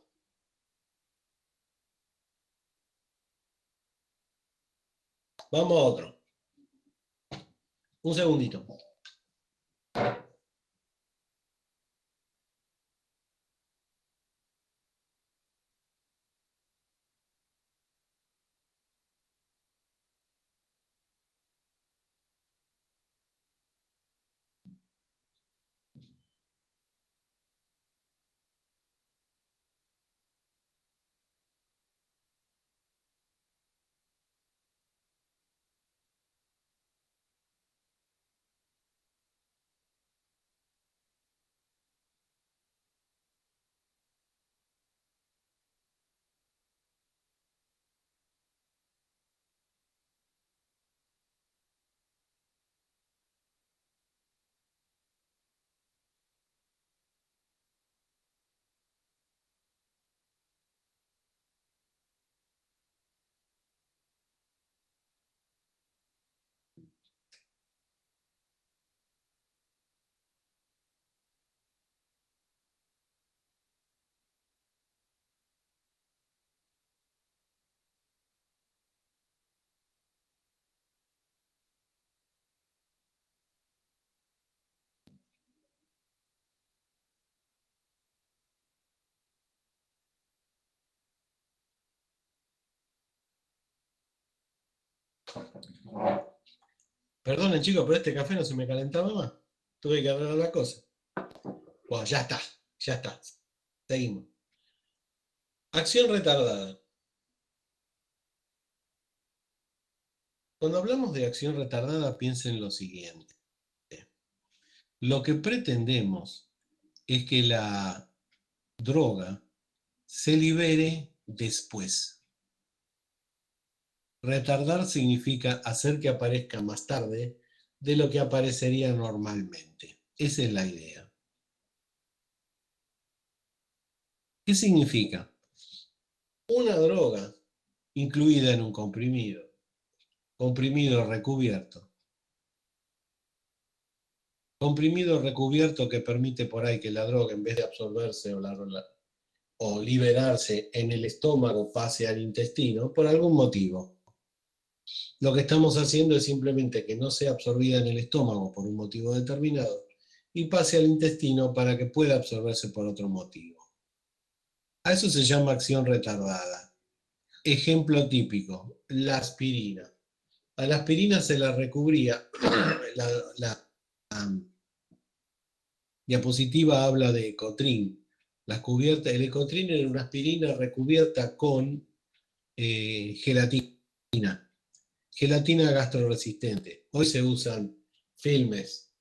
Vamos a otro. Un segundito. Perdonen, chicos, pero este café no se me calentaba más. Tuve que arreglar la cosa. Bueno, ya está, ya está. Seguimos. Acción retardada. Cuando hablamos de acción retardada, piensen lo siguiente. Lo que pretendemos es que la droga se libere después. Retardar significa hacer que aparezca más tarde de lo que aparecería normalmente. Esa es la idea. ¿Qué significa? Una droga incluida en un comprimido, comprimido recubierto. Comprimido recubierto que permite por ahí que la droga, en vez de absorberse o liberarse en el estómago, pase al intestino por algún motivo. Lo que estamos haciendo es simplemente que no sea absorbida en el estómago por un motivo determinado y pase al intestino para que pueda absorberse por otro motivo. A eso se llama acción retardada. Ejemplo típico, la aspirina. A la aspirina se la recubría, la diapositiva habla de Ecotrin. El Ecotrin era una aspirina recubierta con gelatina, gelatina gastroresistente. Hoy se usan filmes,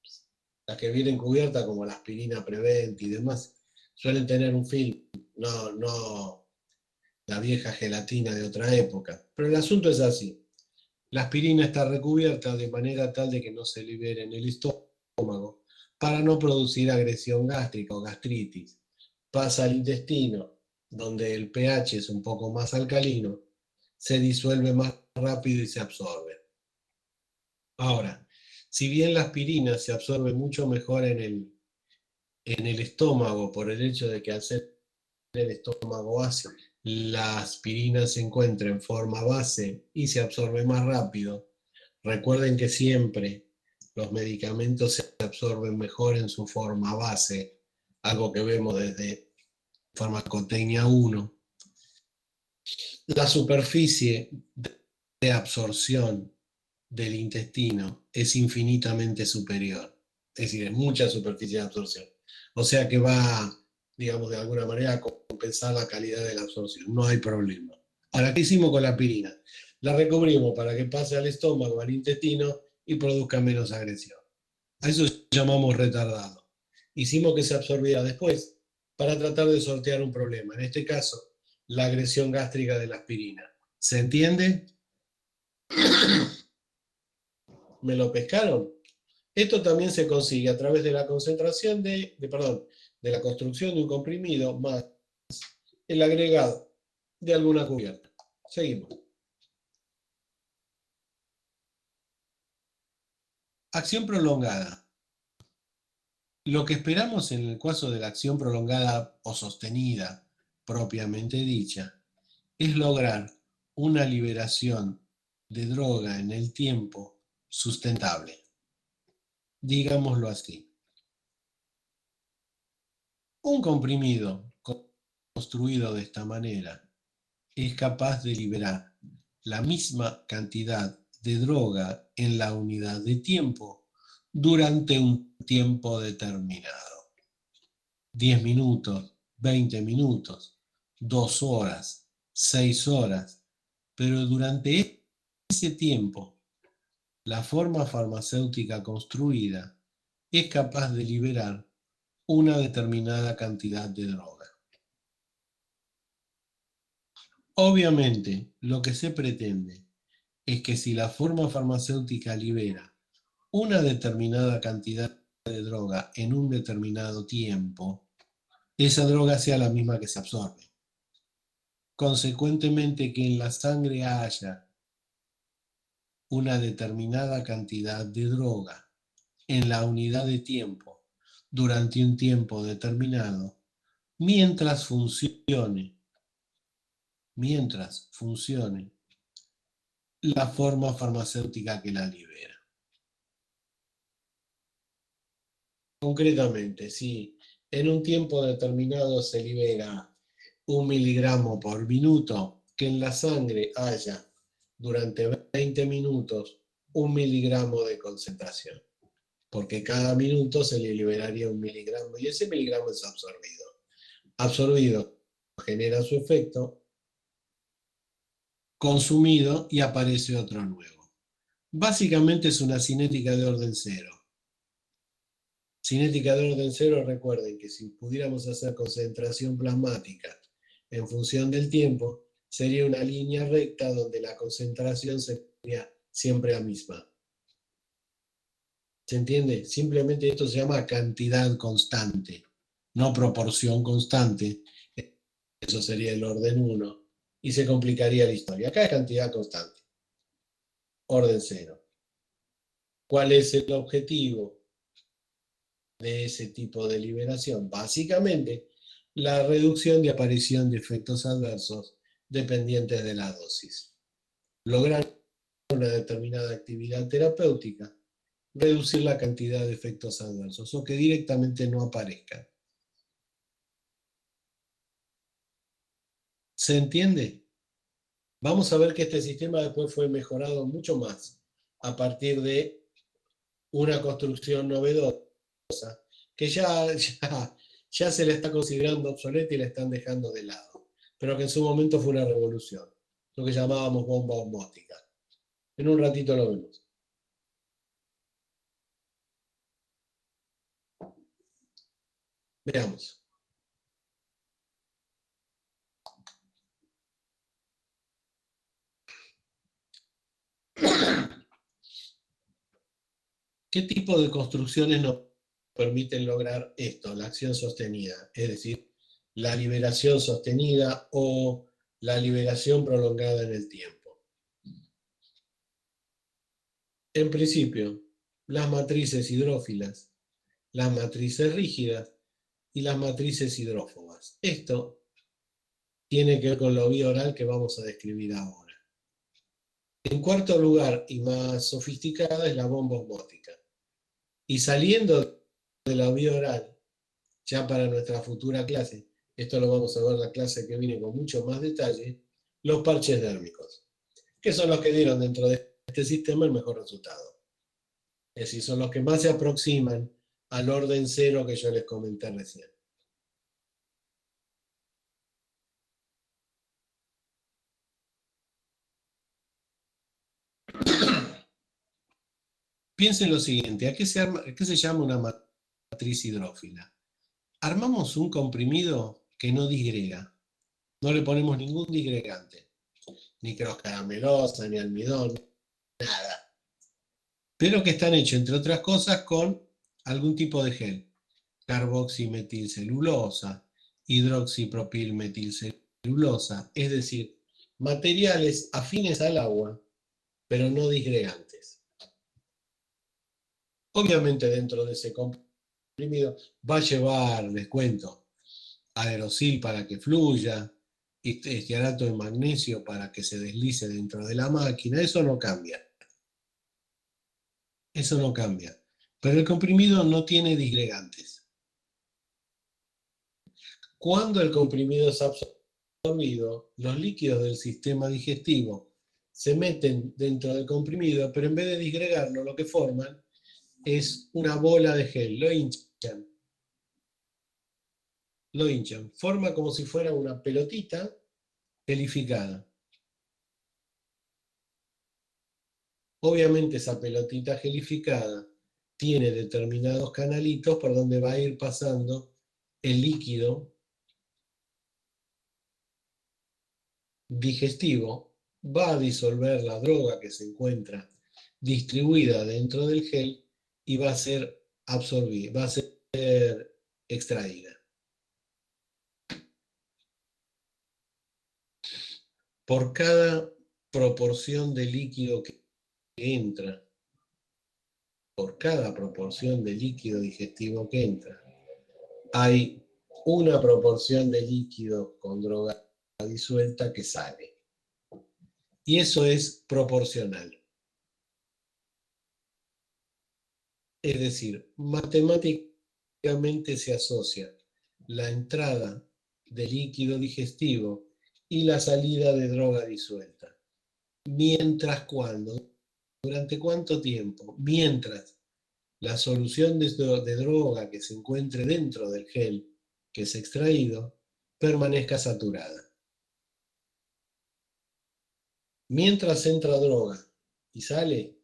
las que vienen cubiertas como la aspirina Prevent y demás, suelen tener un film, no la vieja gelatina de otra época. Pero el asunto es así. La aspirina está recubierta de manera tal de que no se libere en el estómago para no producir agresión gástrica o gastritis. Pasa al intestino, donde el pH es un poco más alcalino, se disuelve más rápido y se absorbe. Ahora, si bien la aspirina se absorbe mucho mejor en el estómago por el hecho de que al ser el estómago ácido, la aspirina se encuentra en forma base y se absorbe más rápido, recuerden que siempre los medicamentos se absorben mejor en su forma base, algo que vemos desde farmacotecnia 1. La superficie de absorción del intestino es infinitamente superior, es decir, es mucha superficie de absorción. O sea que va, digamos, de alguna manera a compensar la calidad de la absorción, no hay problema. Ahora, ¿qué hicimos con la aspirina? La recubrimos para que pase al estómago, al intestino y produzca menos agresión. A eso llamamos retardado. Hicimos que se absorbiera después para tratar de sortear un problema, en este caso, la agresión gástrica de la aspirina. ¿Se entiende? ¿Me lo pescaron? Esto también se consigue a través de la concentración de la construcción de un comprimido más el agregado de alguna cubierta. Seguimos. Acción prolongada. Lo que esperamos en el caso de la acción prolongada o sostenida, propiamente dicha, es lograr una liberación de droga en el tiempo sustentable. Digámoslo así. Un comprimido construido de esta manera es capaz de liberar la misma cantidad de droga en la unidad de tiempo durante un tiempo determinado. 10 minutos, 20 minutos, 2 horas, 6 horas, pero durante ese tiempo, la forma farmacéutica construida es capaz de liberar una determinada cantidad de droga. Obviamente, lo que se pretende es que si la forma farmacéutica libera una determinada cantidad de droga en un determinado tiempo, esa droga sea la misma que se absorbe. Consecuentemente, que en la sangre haya una determinada cantidad de droga en la unidad de tiempo durante un tiempo determinado, mientras funcione la forma farmacéutica que la libera. Concretamente, si en un tiempo determinado se libera 1 miligramo por minuto, que en la sangre haya durante 20 minutos 1 miligramo de concentración, porque cada minuto se le liberaría 1 miligramo y ese miligramo es absorbido. Absorbido genera su efecto, consumido y aparece otro nuevo. Básicamente es una cinética de orden cero. Cinética de orden cero, recuerden que si pudiéramos hacer concentración plasmática en función del tiempo, sería una línea recta donde la concentración sería siempre la misma. ¿Se entiende? Simplemente esto se llama cantidad constante, no proporción constante. Eso sería el orden 1 y se complicaría la historia. Acá es cantidad constante, orden 0. ¿Cuál es el objetivo de ese tipo de liberación? Básicamente, la reducción de aparición de efectos adversos dependientes de la dosis. Lograr una determinada actividad terapéutica, reducir la cantidad de efectos adversos o que directamente no aparezcan. ¿Se entiende? Vamos a ver que este sistema después fue mejorado mucho más a partir de una construcción novedosa que ya se le está considerando obsoleta y la están dejando de lado, pero que en su momento fue una revolución, lo que llamábamos bomba osmótica. En un ratito lo vemos. Veamos. ¿Qué tipo de construcciones nos permiten lograr esto, la acción sostenida, es decir, la liberación sostenida o la liberación prolongada en el tiempo. En principio, las matrices hidrófilas, las matrices rígidas y las matrices hidrófobas. Esto tiene que ver con la vía oral que vamos a describir ahora. En cuarto lugar, y más sofisticada, es la bomba osmótica. Y saliendo de la vía oral, ya para nuestra futura clase, esto lo vamos a ver la clase que viene con mucho más detalle, los parches dérmicos, que son los que dieron dentro de este sistema el mejor resultado. Es decir, son los que más se aproximan al orden cero que yo les comenté recién. Piensen lo siguiente, ¿a qué se llama una matriz hidrófila? Armamos un comprimido que no disgrega, no le ponemos ningún disgregante, ni crosca melosa, ni almidón, nada. Pero que están hechos, entre otras cosas, con algún tipo de gel. Carboximetilcelulosa, hidroxipropilmetilcelulosa, es decir, materiales afines al agua, pero no disgregantes. Obviamente dentro de ese comprimido va a llevar, les cuento, aerosil para que fluya, estearato de magnesio para que se deslice dentro de la máquina, eso no cambia. Eso no cambia. Pero el comprimido no tiene disgregantes. Cuando el comprimido es absorbido, los líquidos del sistema digestivo se meten dentro del comprimido, pero en vez de disgregarlo, lo que forman es una bola de gel, lo hinchan. Lo hinchan. Forma como si fuera una pelotita gelificada. Obviamente esa pelotita gelificada tiene determinados canalitos por donde va a ir pasando el líquido digestivo, va a disolver la droga que se encuentra distribuida dentro del gel y va a ser absorbida, va a ser extraída. Por cada proporción de líquido que entra, por cada proporción de líquido digestivo que entra, hay una proporción de líquido con droga disuelta que sale. Y eso es proporcional. Es decir, matemáticamente se asocia la entrada de líquido digestivo y la salida de droga disuelta. Mientras cuando, ¿durante cuánto tiempo? Mientras la solución de droga que se encuentre dentro del gel que es extraído permanezca saturada. Mientras entra droga y sale,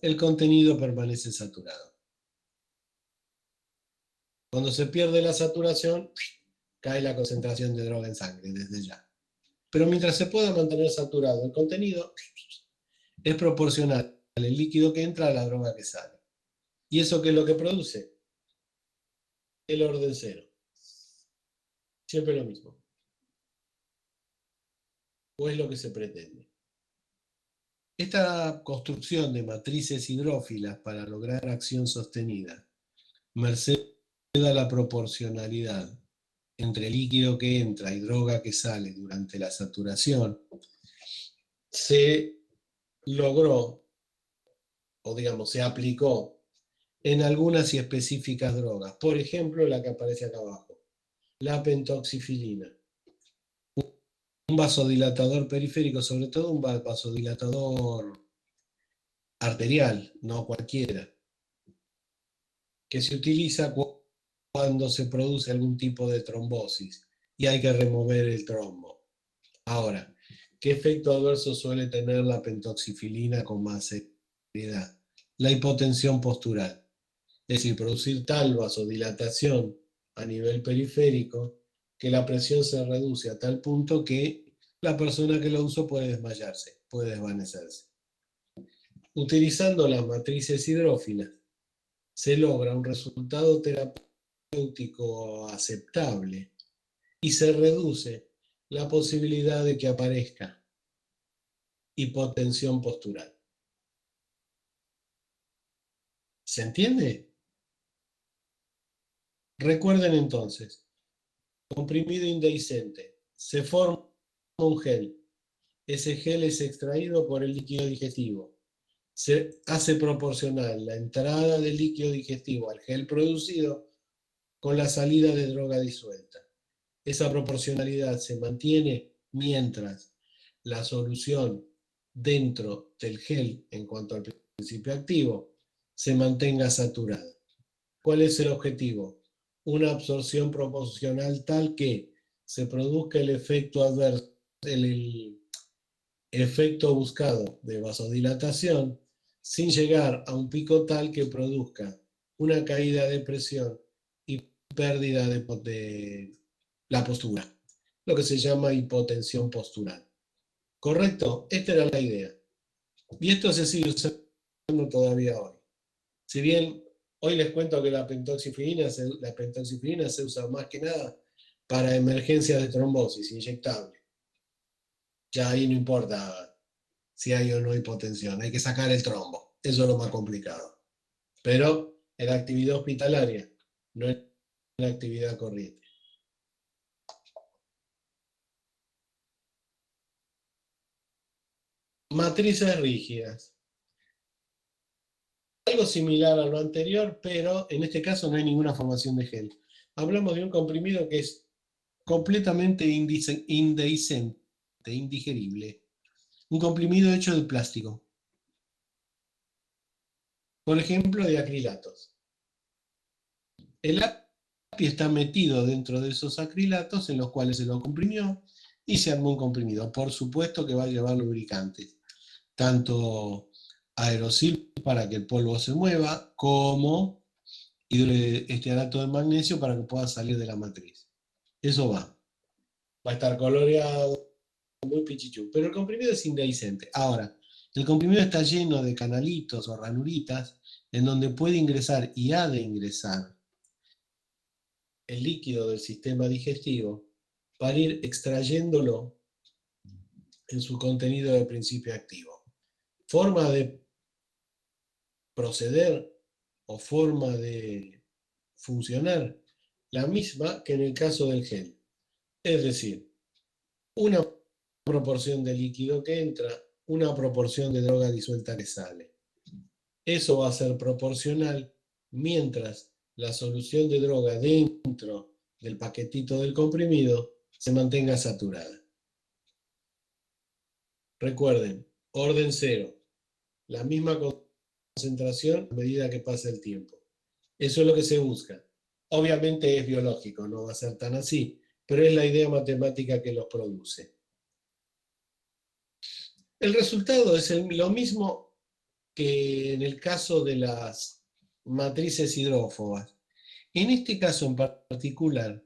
el contenido permanece saturado. Cuando se pierde la saturación, cae la concentración de droga en sangre desde ya. Pero mientras se pueda mantener saturado el contenido, es proporcional el líquido que entra a la droga que sale. ¿Y eso qué es lo que produce? El orden cero. Siempre lo mismo. O es lo que se pretende. Esta construcción de matrices hidrófilas para lograr acción sostenida, merced a la proporcionalidad entre líquido que entra y droga que sale durante la saturación, se logró, o digamos, se aplicó en algunas y específicas drogas. Por ejemplo, la que aparece acá abajo, la pentoxifilina. Un vasodilatador periférico, sobre todo un vasodilatador arterial, no cualquiera, que se utiliza cuando se produce algún tipo de trombosis y hay que remover el trombo. Ahora, ¿qué efecto adverso suele tener la pentoxifilina con más seriedad? La hipotensión postural. Es decir, producir tal vasodilatación a nivel periférico que la presión se reduce a tal punto que la persona que lo usa puede desmayarse, puede desvanecerse. Utilizando las matrices hidrófilas, se logra un resultado terapéutico aceptable y se reduce la posibilidad de que aparezca hipotensión postural. ¿Se entiende? Recuerden entonces, comprimido indehiscente, se forma un gel. Ese gel es extraído por el líquido digestivo. Se hace proporcional la entrada del líquido digestivo al gel producido con la salida de droga disuelta. Esa proporcionalidad se mantiene mientras la solución dentro del gel, en cuanto al principio activo, se mantenga saturada. ¿Cuál es el objetivo? Una absorción proporcional tal que se produzca el efecto adverso, el efecto buscado de vasodilatación, sin llegar a un pico tal que produzca una caída de presión y pérdida de la postura, lo que se llama hipotensión postural. ¿Correcto? Esta era la idea. Y esto se sigue usando todavía hoy. Si bien hoy les cuento que la pentoxifilina se usa más que nada para emergencias de trombosis inyectable. Ya ahí no importa si hay o no hipotensión, hay que sacar el trombo. Eso es lo más complicado. Pero en la actividad hospitalaria, no en la actividad corriente. Matrices rígidas. Algo similar a lo anterior, pero en este caso no hay ninguna formación de gel. Hablamos de un comprimido que es completamente indehiscente, indigerible. Un comprimido hecho de plástico. Por ejemplo, de acrilatos. El apio está metido dentro de esos acrilatos en los cuales se lo comprimió y se armó un comprimido. Por supuesto que va a llevar lubricantes, tanto aerosil para que el polvo se mueva, como hidroestearato de magnesio para que pueda salir de la matriz. Eso va. Va a estar coloreado, muy pichichú. Pero el comprimido es indehiscente. Ahora, el comprimido está lleno de canalitos o ranuritas en donde puede ingresar y ha de ingresar el líquido del sistema digestivo para ir extrayéndolo en su contenido de principio activo. Forma de proceder o forma de funcionar la misma que en el caso del gel. Es decir, una proporción de líquido que entra, una proporción de droga disuelta que sale. Eso va a ser proporcional mientras la solución de droga dentro del paquetito del comprimido se mantenga saturada. Recuerden, orden cero, la misma concentración a medida que pasa el tiempo. Eso es lo que se busca. Obviamente es biológico, no va a ser tan así, pero es la idea matemática que los produce. El resultado es lo mismo que en el caso de las matrices hidrófobas. En este caso en particular,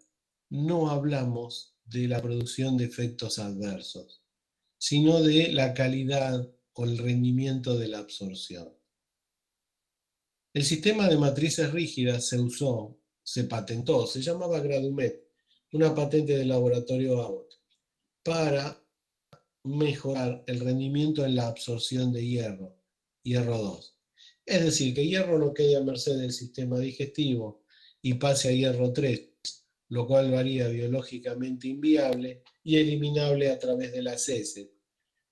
no hablamos de la producción de efectos adversos, sino de la calidad o el rendimiento de la absorción. El sistema de matrices rígidas se usó, se patentó, se llamaba Gradumet, una patente del laboratorio Abbott, para mejorar el rendimiento en la absorción de hierro, hierro 2. Es decir, que hierro no quede a merced del sistema digestivo y pase a hierro 3, lo cual lo haría biológicamente inviable y eliminable a través de las heces.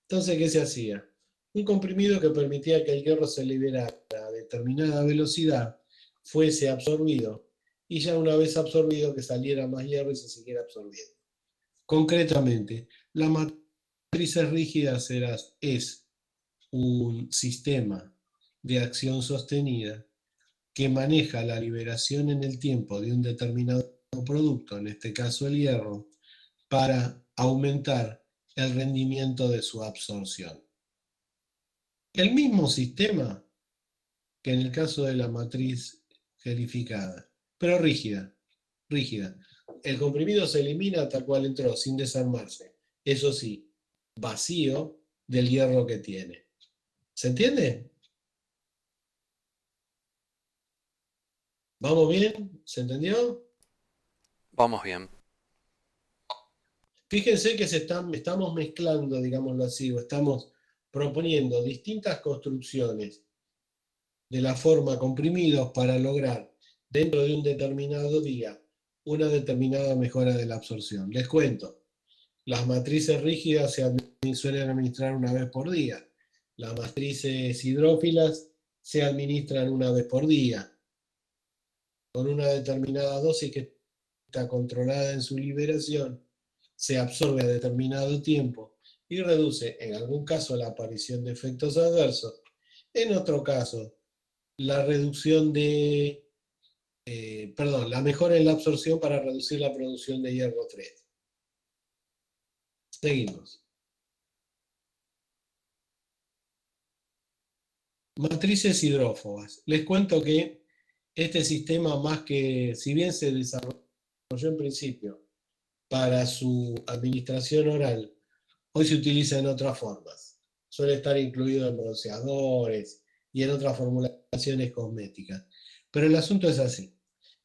Entonces, ¿qué se hacía? Un comprimido que permitía que el hierro se liberara a determinada velocidad, fuese absorbido, y ya una vez absorbido que saliera más hierro y se siguiera absorbiendo. Concretamente, la matrices rígidas es un sistema de acción sostenida que maneja la liberación en el tiempo de un determinado producto, en este caso el hierro, para aumentar el rendimiento de su absorción. El mismo sistema que en el caso de la matriz gelificada, pero rígida, rígida. El comprimido se elimina tal cual entró, sin desarmarse. Eso sí, vacío del hierro que tiene. ¿Se entiende? ¿Vamos bien? ¿Se entendió? Vamos bien. Fíjense que estamos mezclando, digámoslo así, o estamos proponiendo distintas construcciones de la forma comprimidos para lograr dentro de un determinado día una determinada mejora de la absorción. Les cuento, las matrices rígidas suelen administrar una vez por día, las matrices hidrófilas se administran una vez por día, con una determinada dosis que está controlada en su liberación, se absorbe a determinado tiempo y reduce en algún caso la aparición de efectos adversos, en otro caso la reducción de, la mejora en la absorción para reducir la producción de hierro 3. Seguimos. Matrices hidrófobas. Les cuento que este sistema, más que, si bien se desarrolló en principio para su administración oral, hoy se utiliza en otras formas. Suele estar incluido en bronceadores y en otras formulaciones cosméticas. Pero el asunto es así.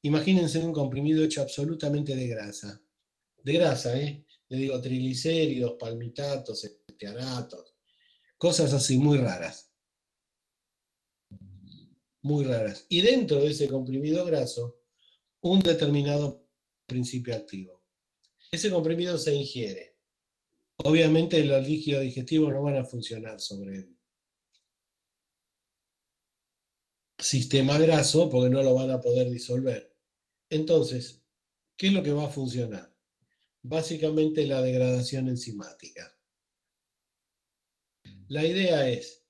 Imagínense un comprimido hecho absolutamente de grasa. De grasa, ¿eh? Le digo triglicéridos, palmitatos, estearatos, cosas así muy raras. Muy raras. Y dentro de ese comprimido graso, un determinado principio activo. Ese comprimido se ingiere. Obviamente los líquidos digestivos no van a funcionar sobre el sistema graso porque no lo van a poder disolver. Entonces, ¿qué es lo que va a funcionar? Básicamente la degradación enzimática. La idea es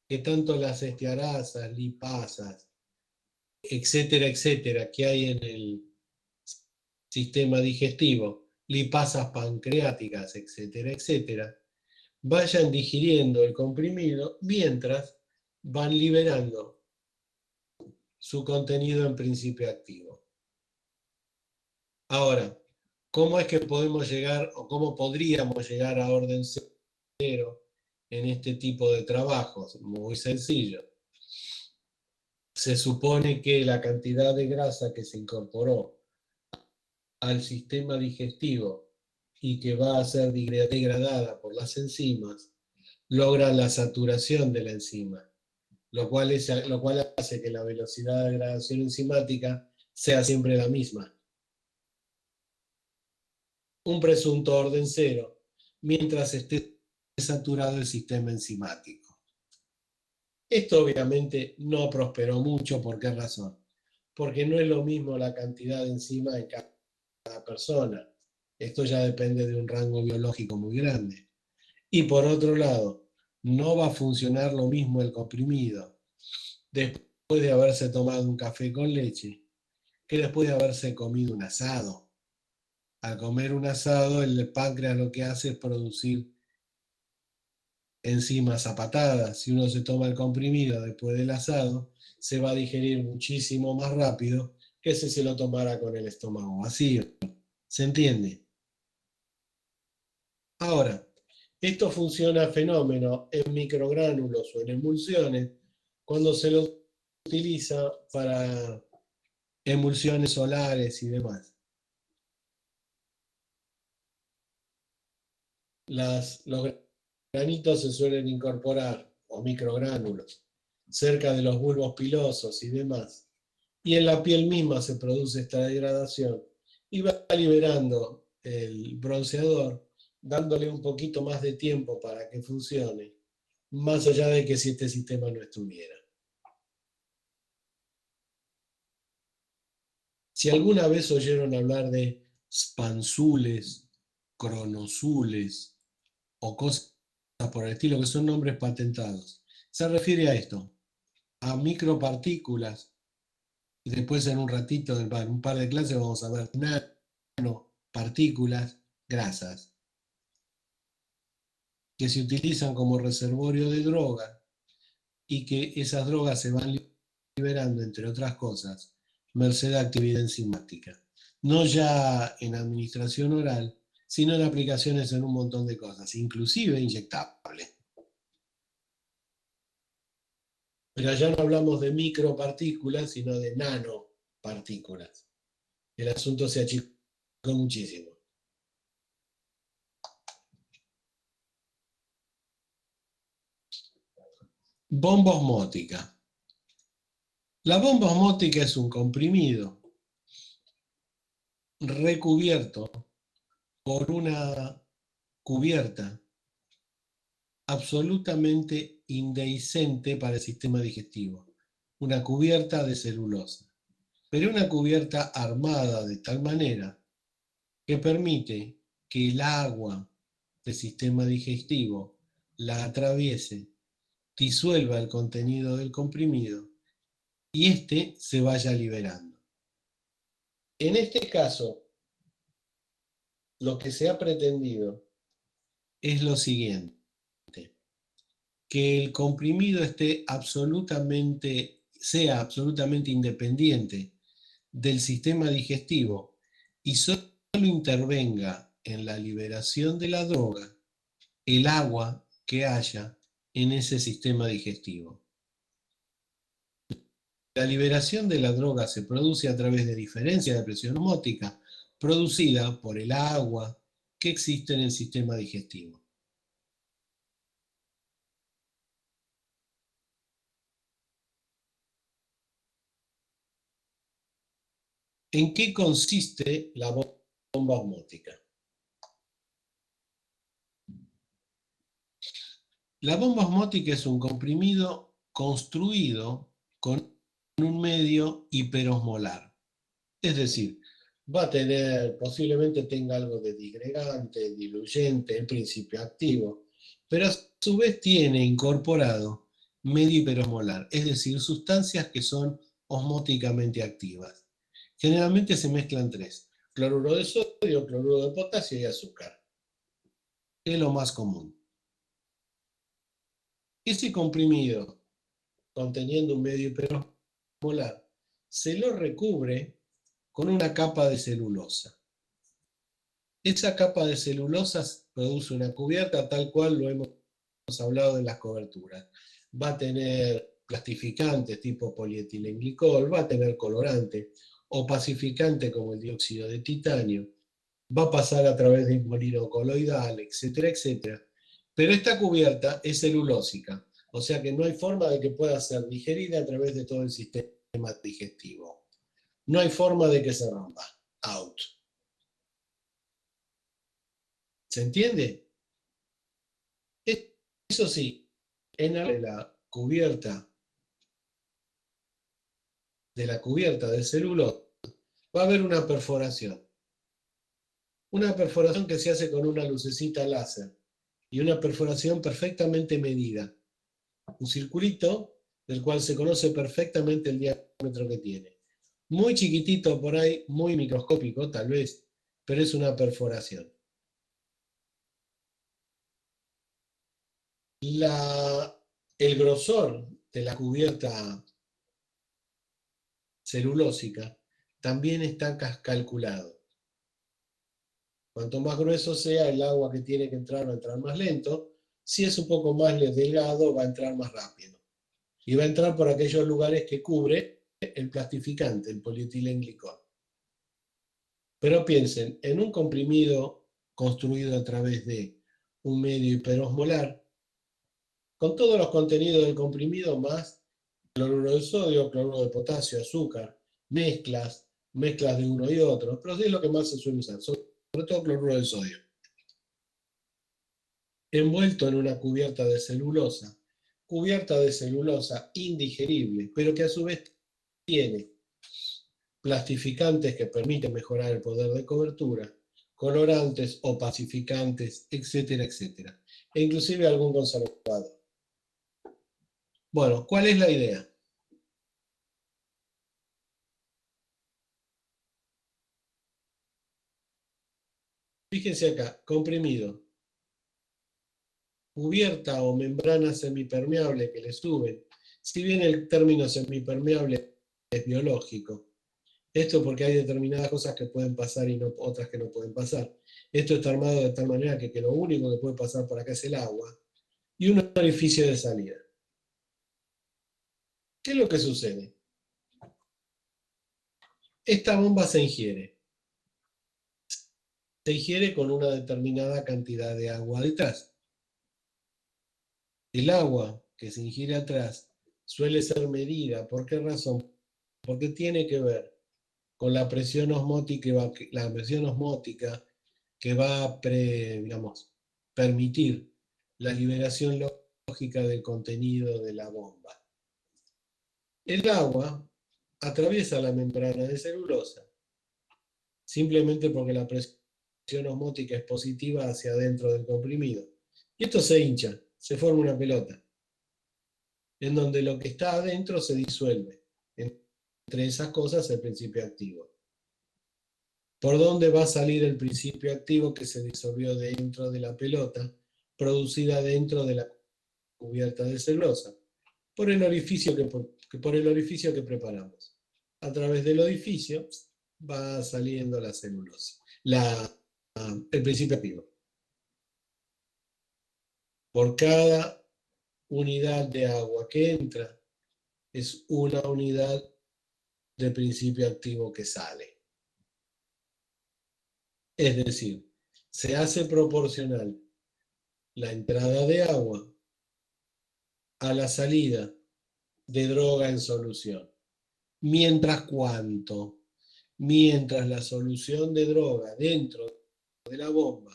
que tanto las estearasas, lipasas, etcétera, etcétera, que hay en el sistema digestivo, lipasas pancreáticas, etcétera, etcétera, vayan digiriendo el comprimido mientras van liberando su contenido en principio activo. Ahora, ¿cómo es que podemos llegar o cómo podríamos llegar a orden cero en este tipo de trabajos? Muy sencillo. Se supone que la cantidad de grasa que se incorporó al sistema digestivo y que va a ser degradada por las enzimas, logra la saturación de la enzima, lo cual hace que la velocidad de degradación enzimática sea siempre la misma. Un presunto orden cero, mientras esté saturado el sistema enzimático. Esto obviamente no prosperó mucho. ¿Por qué razón? Porque no es lo mismo la cantidad de enzima en cada persona. Esto ya depende de un rango biológico muy grande. Y por otro lado, no va a funcionar lo mismo el comprimido después de haberse tomado un café con leche que después de haberse comido un asado. Al comer un asado, el páncreas lo que hace es producir enzimas a patadas. Si uno se toma el comprimido después del asado, se va a digerir muchísimo más rápido que si se lo tomara con el estómago vacío. ¿Se entiende? Ahora, esto funciona fenómeno en microgránulos o en emulsiones cuando se lo utiliza para emulsiones solares y demás. Los granitos se suelen incorporar, o microgránulos, cerca de los bulbos pilosos y demás. Y en la piel misma se produce esta degradación y va liberando el bronceador, dándole un poquito más de tiempo para que funcione, más allá de que si este sistema no estuviera. Si alguna vez oyeron hablar de spanzules, cronozules o cosas por el estilo, que son nombres patentados, se refiere a esto, a micropartículas. Y después en un ratito, en un par de clases, vamos a ver nanopartículas grasas que se utilizan como reservorio de droga y que esas drogas se van liberando, entre otras cosas, merced a actividad enzimática. No ya en administración oral, sino en aplicaciones en un montón de cosas, inclusive inyectables. Pero ya no hablamos de micropartículas, sino de nano partículas. El asunto se achicó muchísimo. Bomba osmótica. La bomba osmótica es un comprimido recubierto por una cubierta absolutamente indehiscente para el sistema digestivo, una cubierta de celulosa, pero una cubierta armada de tal manera que permite que el agua del sistema digestivo la atraviese, disuelva el contenido del comprimido y éste se vaya liberando. En este caso, lo que se ha pretendido es lo siguiente: que el comprimido sea absolutamente independiente del sistema digestivo y solo intervenga en la liberación de la droga el agua que haya en ese sistema digestivo. La liberación de la droga se produce a través de diferencia de presión osmótica producida por el agua que existe en el sistema digestivo. ¿En qué consiste la bomba osmótica? La bomba osmótica es un comprimido construido con un medio hiperosmolar. Es decir, va a tener, posiblemente tenga algo de disgregante, diluyente, en principio activo, pero a su vez tiene incorporado medio hiperosmolar, es decir, sustancias que son osmóticamente activas. Generalmente se mezclan tres: cloruro de sodio, cloruro de potasio y azúcar. Es lo más común. Ese comprimido, conteniendo un medio hiperosmolar, se lo recubre con una capa de celulosa. Esa capa de celulosa produce una cubierta tal cual lo hemos hablado en las coberturas. Va a tener plastificantes tipo polietilenglicol, va a tener colorante, opacificante como el dióxido de titanio, va a pasar a través de molino coloidal, etcétera, etcétera. Pero esta cubierta es celulósica, o sea que no hay forma de que pueda ser digerida a través de todo el sistema digestivo. No hay forma de que se rompa. Out. ¿Se entiende? Eso sí, en de la cubierta del celulosa va a haber una perforación. Una perforación que se hace con una lucecita láser y una perforación perfectamente medida. Un circulito del cual se conoce perfectamente el diámetro que tiene. Muy chiquitito por ahí, muy microscópico tal vez, pero es una perforación. El grosor de la cubierta celulósica también está calculado. Cuanto más grueso sea el agua que tiene que entrar, va a entrar más lento. Si es un poco más delgado, va a entrar más rápido. Y va a entrar por aquellos lugares que cubre el plastificante, el polietilenglicol. Pero piensen, en un comprimido construido a través de un medio hiperosmolar, con todos los contenidos del comprimido más cloruro de sodio, cloruro de potasio, azúcar, mezclas de uno y otro, pero sí es lo que más se suele usar, sobre todo cloruro de sodio. Envuelto en una cubierta de celulosa indigerible, pero que a su vez tiene plastificantes que permiten mejorar el poder de cobertura, colorantes, opacificantes, etcétera, etcétera, e inclusive algún conservador. Bueno, ¿cuál es la idea? Fíjense acá, comprimido, cubierta o membrana semipermeable que le suben. Si bien el término semipermeable es biológico, esto porque hay determinadas cosas que pueden pasar y no, otras que no pueden pasar. Esto está armado de tal manera que lo único que puede pasar por acá es el agua y un orificio de salida. ¿Qué es lo que sucede? esta bomba se ingiere. Se ingiere con una determinada cantidad de agua detrás. El agua que se ingiere atrás suele ser medida. ¿Por qué razón? Porque tiene que ver con la presión osmótica, que va a permitir la liberación lógica del contenido de la bomba. El agua atraviesa la membrana de celulosa simplemente porque la presión osmótica es positiva hacia adentro del comprimido. Y esto se hincha, se forma una pelota, en donde lo que está adentro se disuelve. Entre esas cosas, el principio activo. ¿Por dónde va a salir el principio activo que se disolvió dentro de la pelota, producida dentro de la cubierta de celulosa? Por el orificio que preparamos. A través del orificio va saliendo la celulosa, el principio activo. Por cada unidad de agua que entra, es una unidad de principio activo que sale. Es decir, se hace proporcional la entrada de agua a la salida de droga en solución. ¿Mientras cuánto? Mientras la solución de droga dentro de la bomba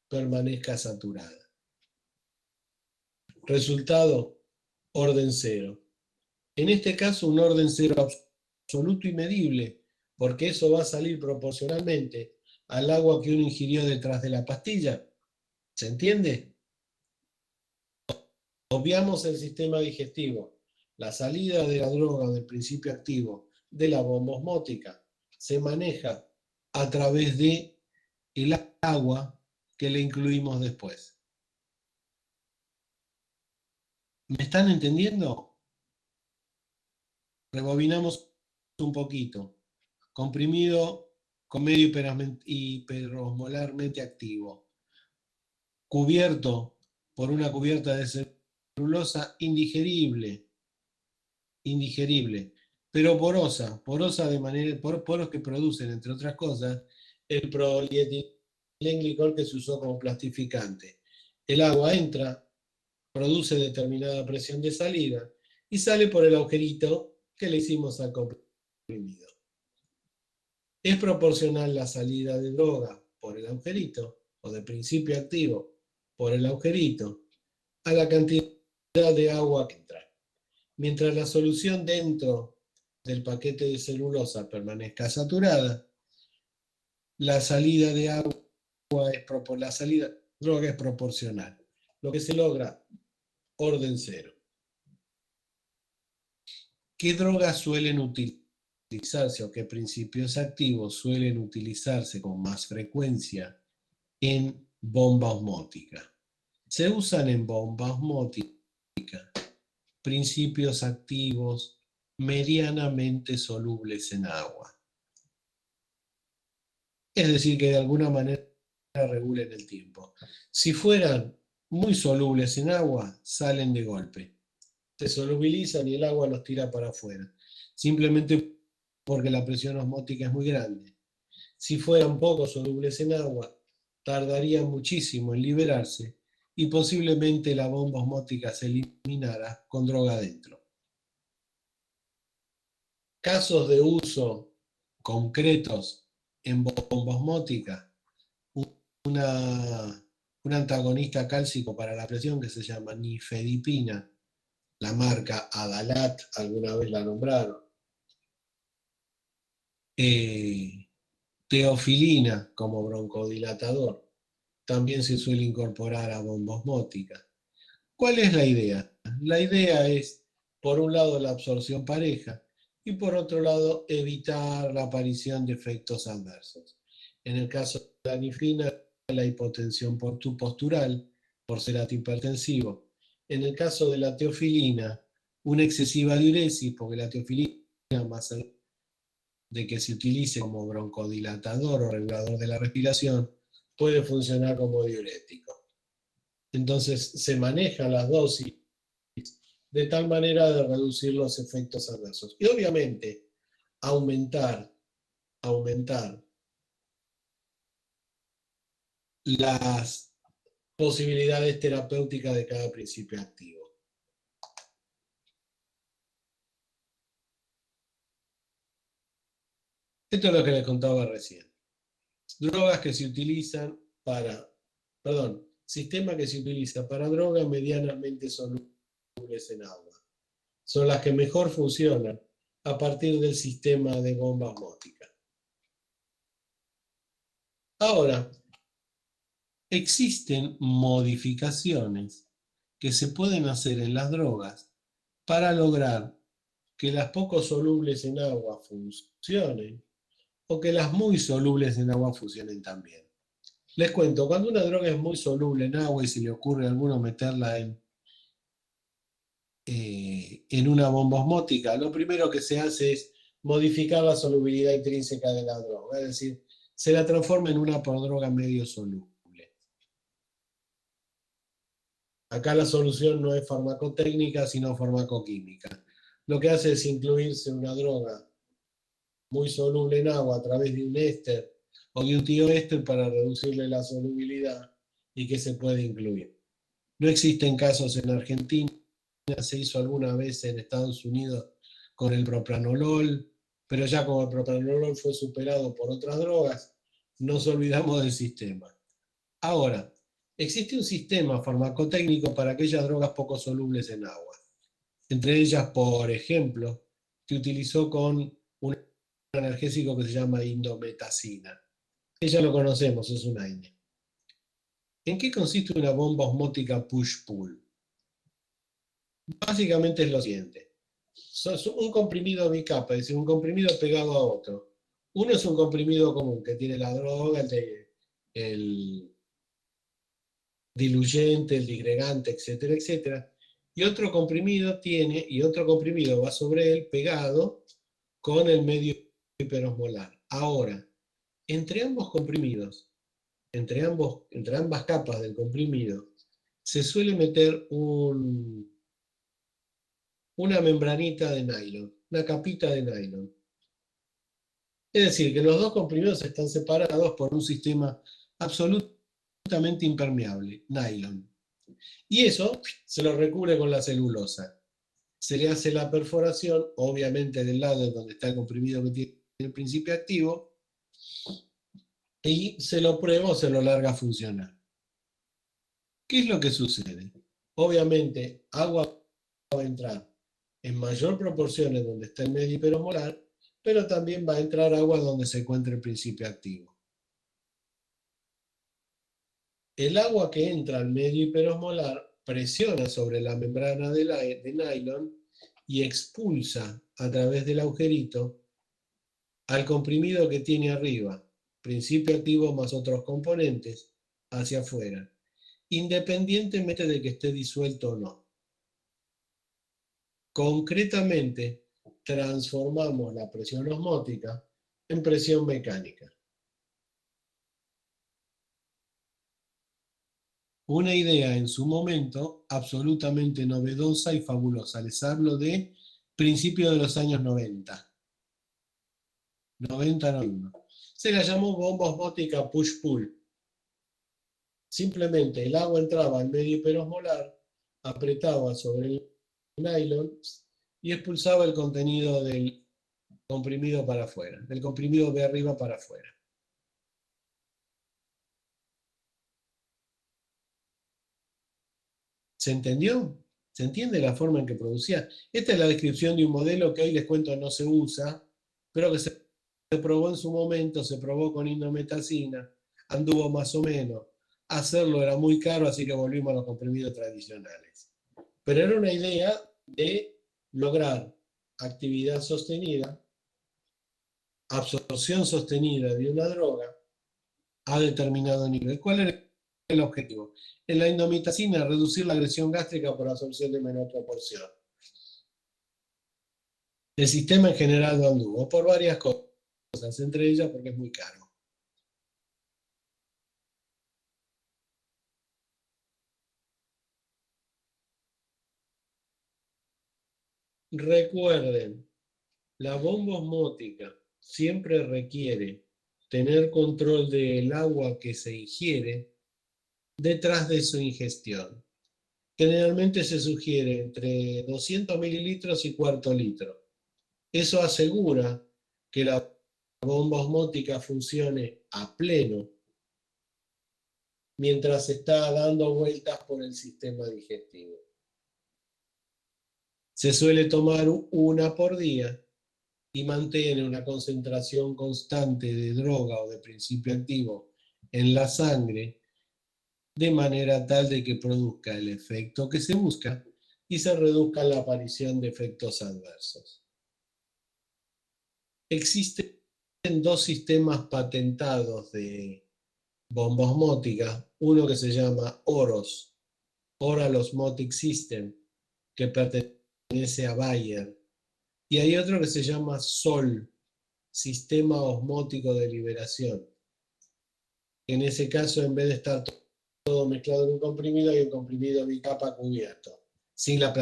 permanezca saturada. Resultado, orden cero. En este caso, un orden cero absoluto y medible, porque eso va a salir proporcionalmente al agua que uno ingirió detrás de la pastilla. ¿Se entiende? Obviamos el sistema digestivo. La salida de la droga o del principio activo de la bomba osmótica se maneja a través de el agua que le incluimos después. ¿Me están entendiendo? Rebobinamos un poquito. Comprimido con medio hiperosmolarmente activo. Cubierto por una cubierta de celulosa indigerible, pero porosa de manera, poros que producen, entre otras cosas, el polietilenglicol que se usó como plastificante. El agua entra, produce determinada presión de salida y sale por el agujerito que le hicimos al comprimido. Es proporcional la salida de droga por el agujerito o de principio activo por el agujerito a la cantidad de agua que entra. Mientras la solución dentro del paquete de celulosa permanezca saturada, la salida de la salida de droga es proporcional. Lo que se logra, orden cero. ¿Qué drogas suelen utilizarse o qué principios activos suelen utilizarse con más frecuencia en bomba osmótica? Se usan en bomba osmótica principios activos medianamente solubles en agua. Es decir, que de alguna manera regulen el tiempo. Si fueran muy solubles en agua, salen de golpe. Se solubilizan y el agua los tira para afuera. Simplemente porque la presión osmótica es muy grande. Si fueran poco solubles en agua, tardarían muchísimo en liberarse y posiblemente la bomba osmótica se eliminara con droga adentro. Casos de uso concretos en bomba osmótica, un antagonista cálcico para la presión que se llama nifedipina, la marca Adalat, alguna vez la nombraron. Teofilina como broncodilatador, también se suele incorporar a bomba osmótica. ¿Cuál es la idea? La idea es, por un lado, la absorción pareja y por otro lado, evitar la aparición de efectos adversos. En el caso de la nifina, la hipotensión postural, por ser antihipertensivo. En el caso de la teofilina, una excesiva diuresis, porque la teofilina, más allá de que se utilice como broncodilatador o regulador de la respiración, puede funcionar como diurético. Entonces se manejan las dosis de tal manera de reducir los efectos adversos. Y obviamente aumentar aumentar las posibilidades terapéuticas de cada principio activo. Esto es lo que les contaba recién. Drogas que se utilizan sistema que se utiliza para drogas medianamente solubles en agua. Son las que mejor funcionan a partir del sistema de bomba osmótica. Ahora, existen modificaciones que se pueden hacer en las drogas para lograr que las poco solubles en agua funcionen o que las muy solubles en agua funcionen también. Les cuento, cuando una droga es muy soluble en agua y se le ocurre a alguno meterla en una bomba osmótica, lo primero que se hace es modificar la solubilidad intrínseca de la droga, es decir, se la transforma en una prodroga medio soluble. Acá la solución no es farmacotécnica, sino farmacoquímica. Lo que hace es incluirse una droga muy soluble en agua a través de un éster o de un tioéster para reducirle la solubilidad y que se puede incluir. No existen casos en Argentina, se hizo alguna vez en Estados Unidos con el propranolol, pero ya como el propranolol fue superado por otras drogas, nos olvidamos del sistema. Ahora, existe un sistema farmacotécnico para aquellas drogas poco solubles en agua. Entre ellas, por ejemplo, se utilizó con un analgésico que se llama indometacina. Ya lo conocemos, es un AINE. ¿En qué consiste una bomba osmótica push-pull? Básicamente es lo siguiente. Es un comprimido bicapa, es decir, un comprimido pegado a otro. Uno es un comprimido común que tiene la droga, el diluyente, el digregante, etcétera, etcétera. Y otro comprimido va sobre él pegado con el medio hiperosmolar. Ahora, entre ambos comprimidos, entre ambas capas del comprimido, se suele meter una membranita de nylon, una capita de nylon. Es decir, que los dos comprimidos están separados por un sistema absolutamente impermeable, nylon. Y eso se lo recubre con la celulosa. Se le hace la perforación, obviamente del lado donde está el comprimido que tiene el principio activo, y se lo prueba o se lo larga a funcionar. ¿Qué es lo que sucede? Obviamente, agua va a entrar en mayor proporción en donde está el medio hiperosmolar, pero también va a entrar agua donde se encuentra el principio activo. El agua que entra al medio hiperosmolar presiona sobre la membrana de nylon y expulsa a través del agujerito al comprimido que tiene arriba, principio activo más otros componentes, hacia afuera, independientemente de que esté disuelto o no. Concretamente, transformamos la presión osmótica en presión mecánica. Una idea en su momento absolutamente novedosa y fabulosa. Les hablo de principios de los años 90. 90-91. Se la llamó bomba osmótica push-pull. Simplemente el agua entraba al medio hiperosmolar, apretaba sobre el nylon y expulsaba el contenido del comprimido para afuera, del comprimido de arriba para afuera. ¿Se entendió? ¿Se entiende la forma en que producía? Esta es la descripción de un modelo que hoy les cuento no se usa, pero que se probó en su momento, se probó con indometacina, anduvo más o menos. Hacerlo era muy caro, así que volvimos a los comprimidos tradicionales. Pero era una idea de lograr actividad sostenida, absorción sostenida de una droga a determinado nivel. ¿Cuál era el objetivo? En la indometacina, reducir la agresión gástrica por absorción de menor proporción. El sistema en general no anduvo por varias cosas, entre ellas porque es muy caro. Recuerden, la bomba osmótica siempre requiere tener control del agua que se ingiere detrás de su ingestión. Generalmente se sugiere entre 200 mililitros y cuarto litro. Eso asegura que la bomba osmótica funcione a pleno mientras está dando vueltas por el sistema digestivo. Se suele tomar una por día y mantiene una concentración constante de droga o de principio activo en la sangre de manera tal de que produzca el efecto que se busca y se reduzca la aparición de efectos adversos. Existen dos sistemas patentados de bomba osmótica, uno que se llama OROS, Oral Osmotic System, que pertenece a Bayer, y hay otro que se llama SOL, Sistema Osmótico de Liberación. En ese caso, en vez de estar todo mezclado en un comprimido, hay un comprimido bicapa cubierto, sin la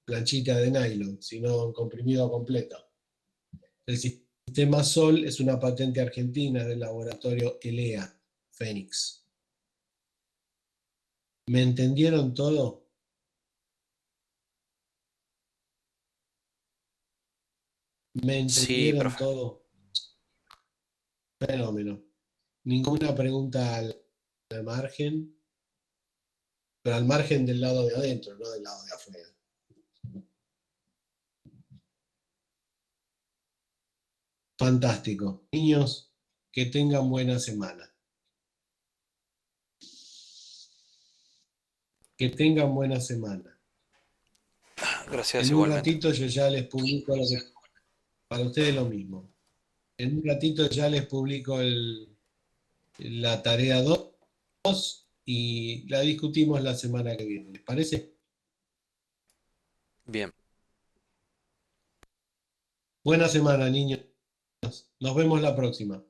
planchita de nylon, sino un comprimido completo. El sistema SOL es una patente argentina del laboratorio ELEA, Phoenix. ¿Me entendieron todo? ¿Me Sí, entendieron profe. todo? Fenómeno. Ninguna pregunta al margen, pero al margen del lado de adentro, no del lado de afuera. Fantástico. Niños, que tengan buena semana. Que tengan buena semana. Gracias En un igualmente. ratito yo ya les publico lo que, para ustedes lo mismo. En un ratito ya les publico la tarea 2 y la discutimos la semana que viene. ¿Les parece? Bien. Buena semana, niños. Nos vemos la próxima.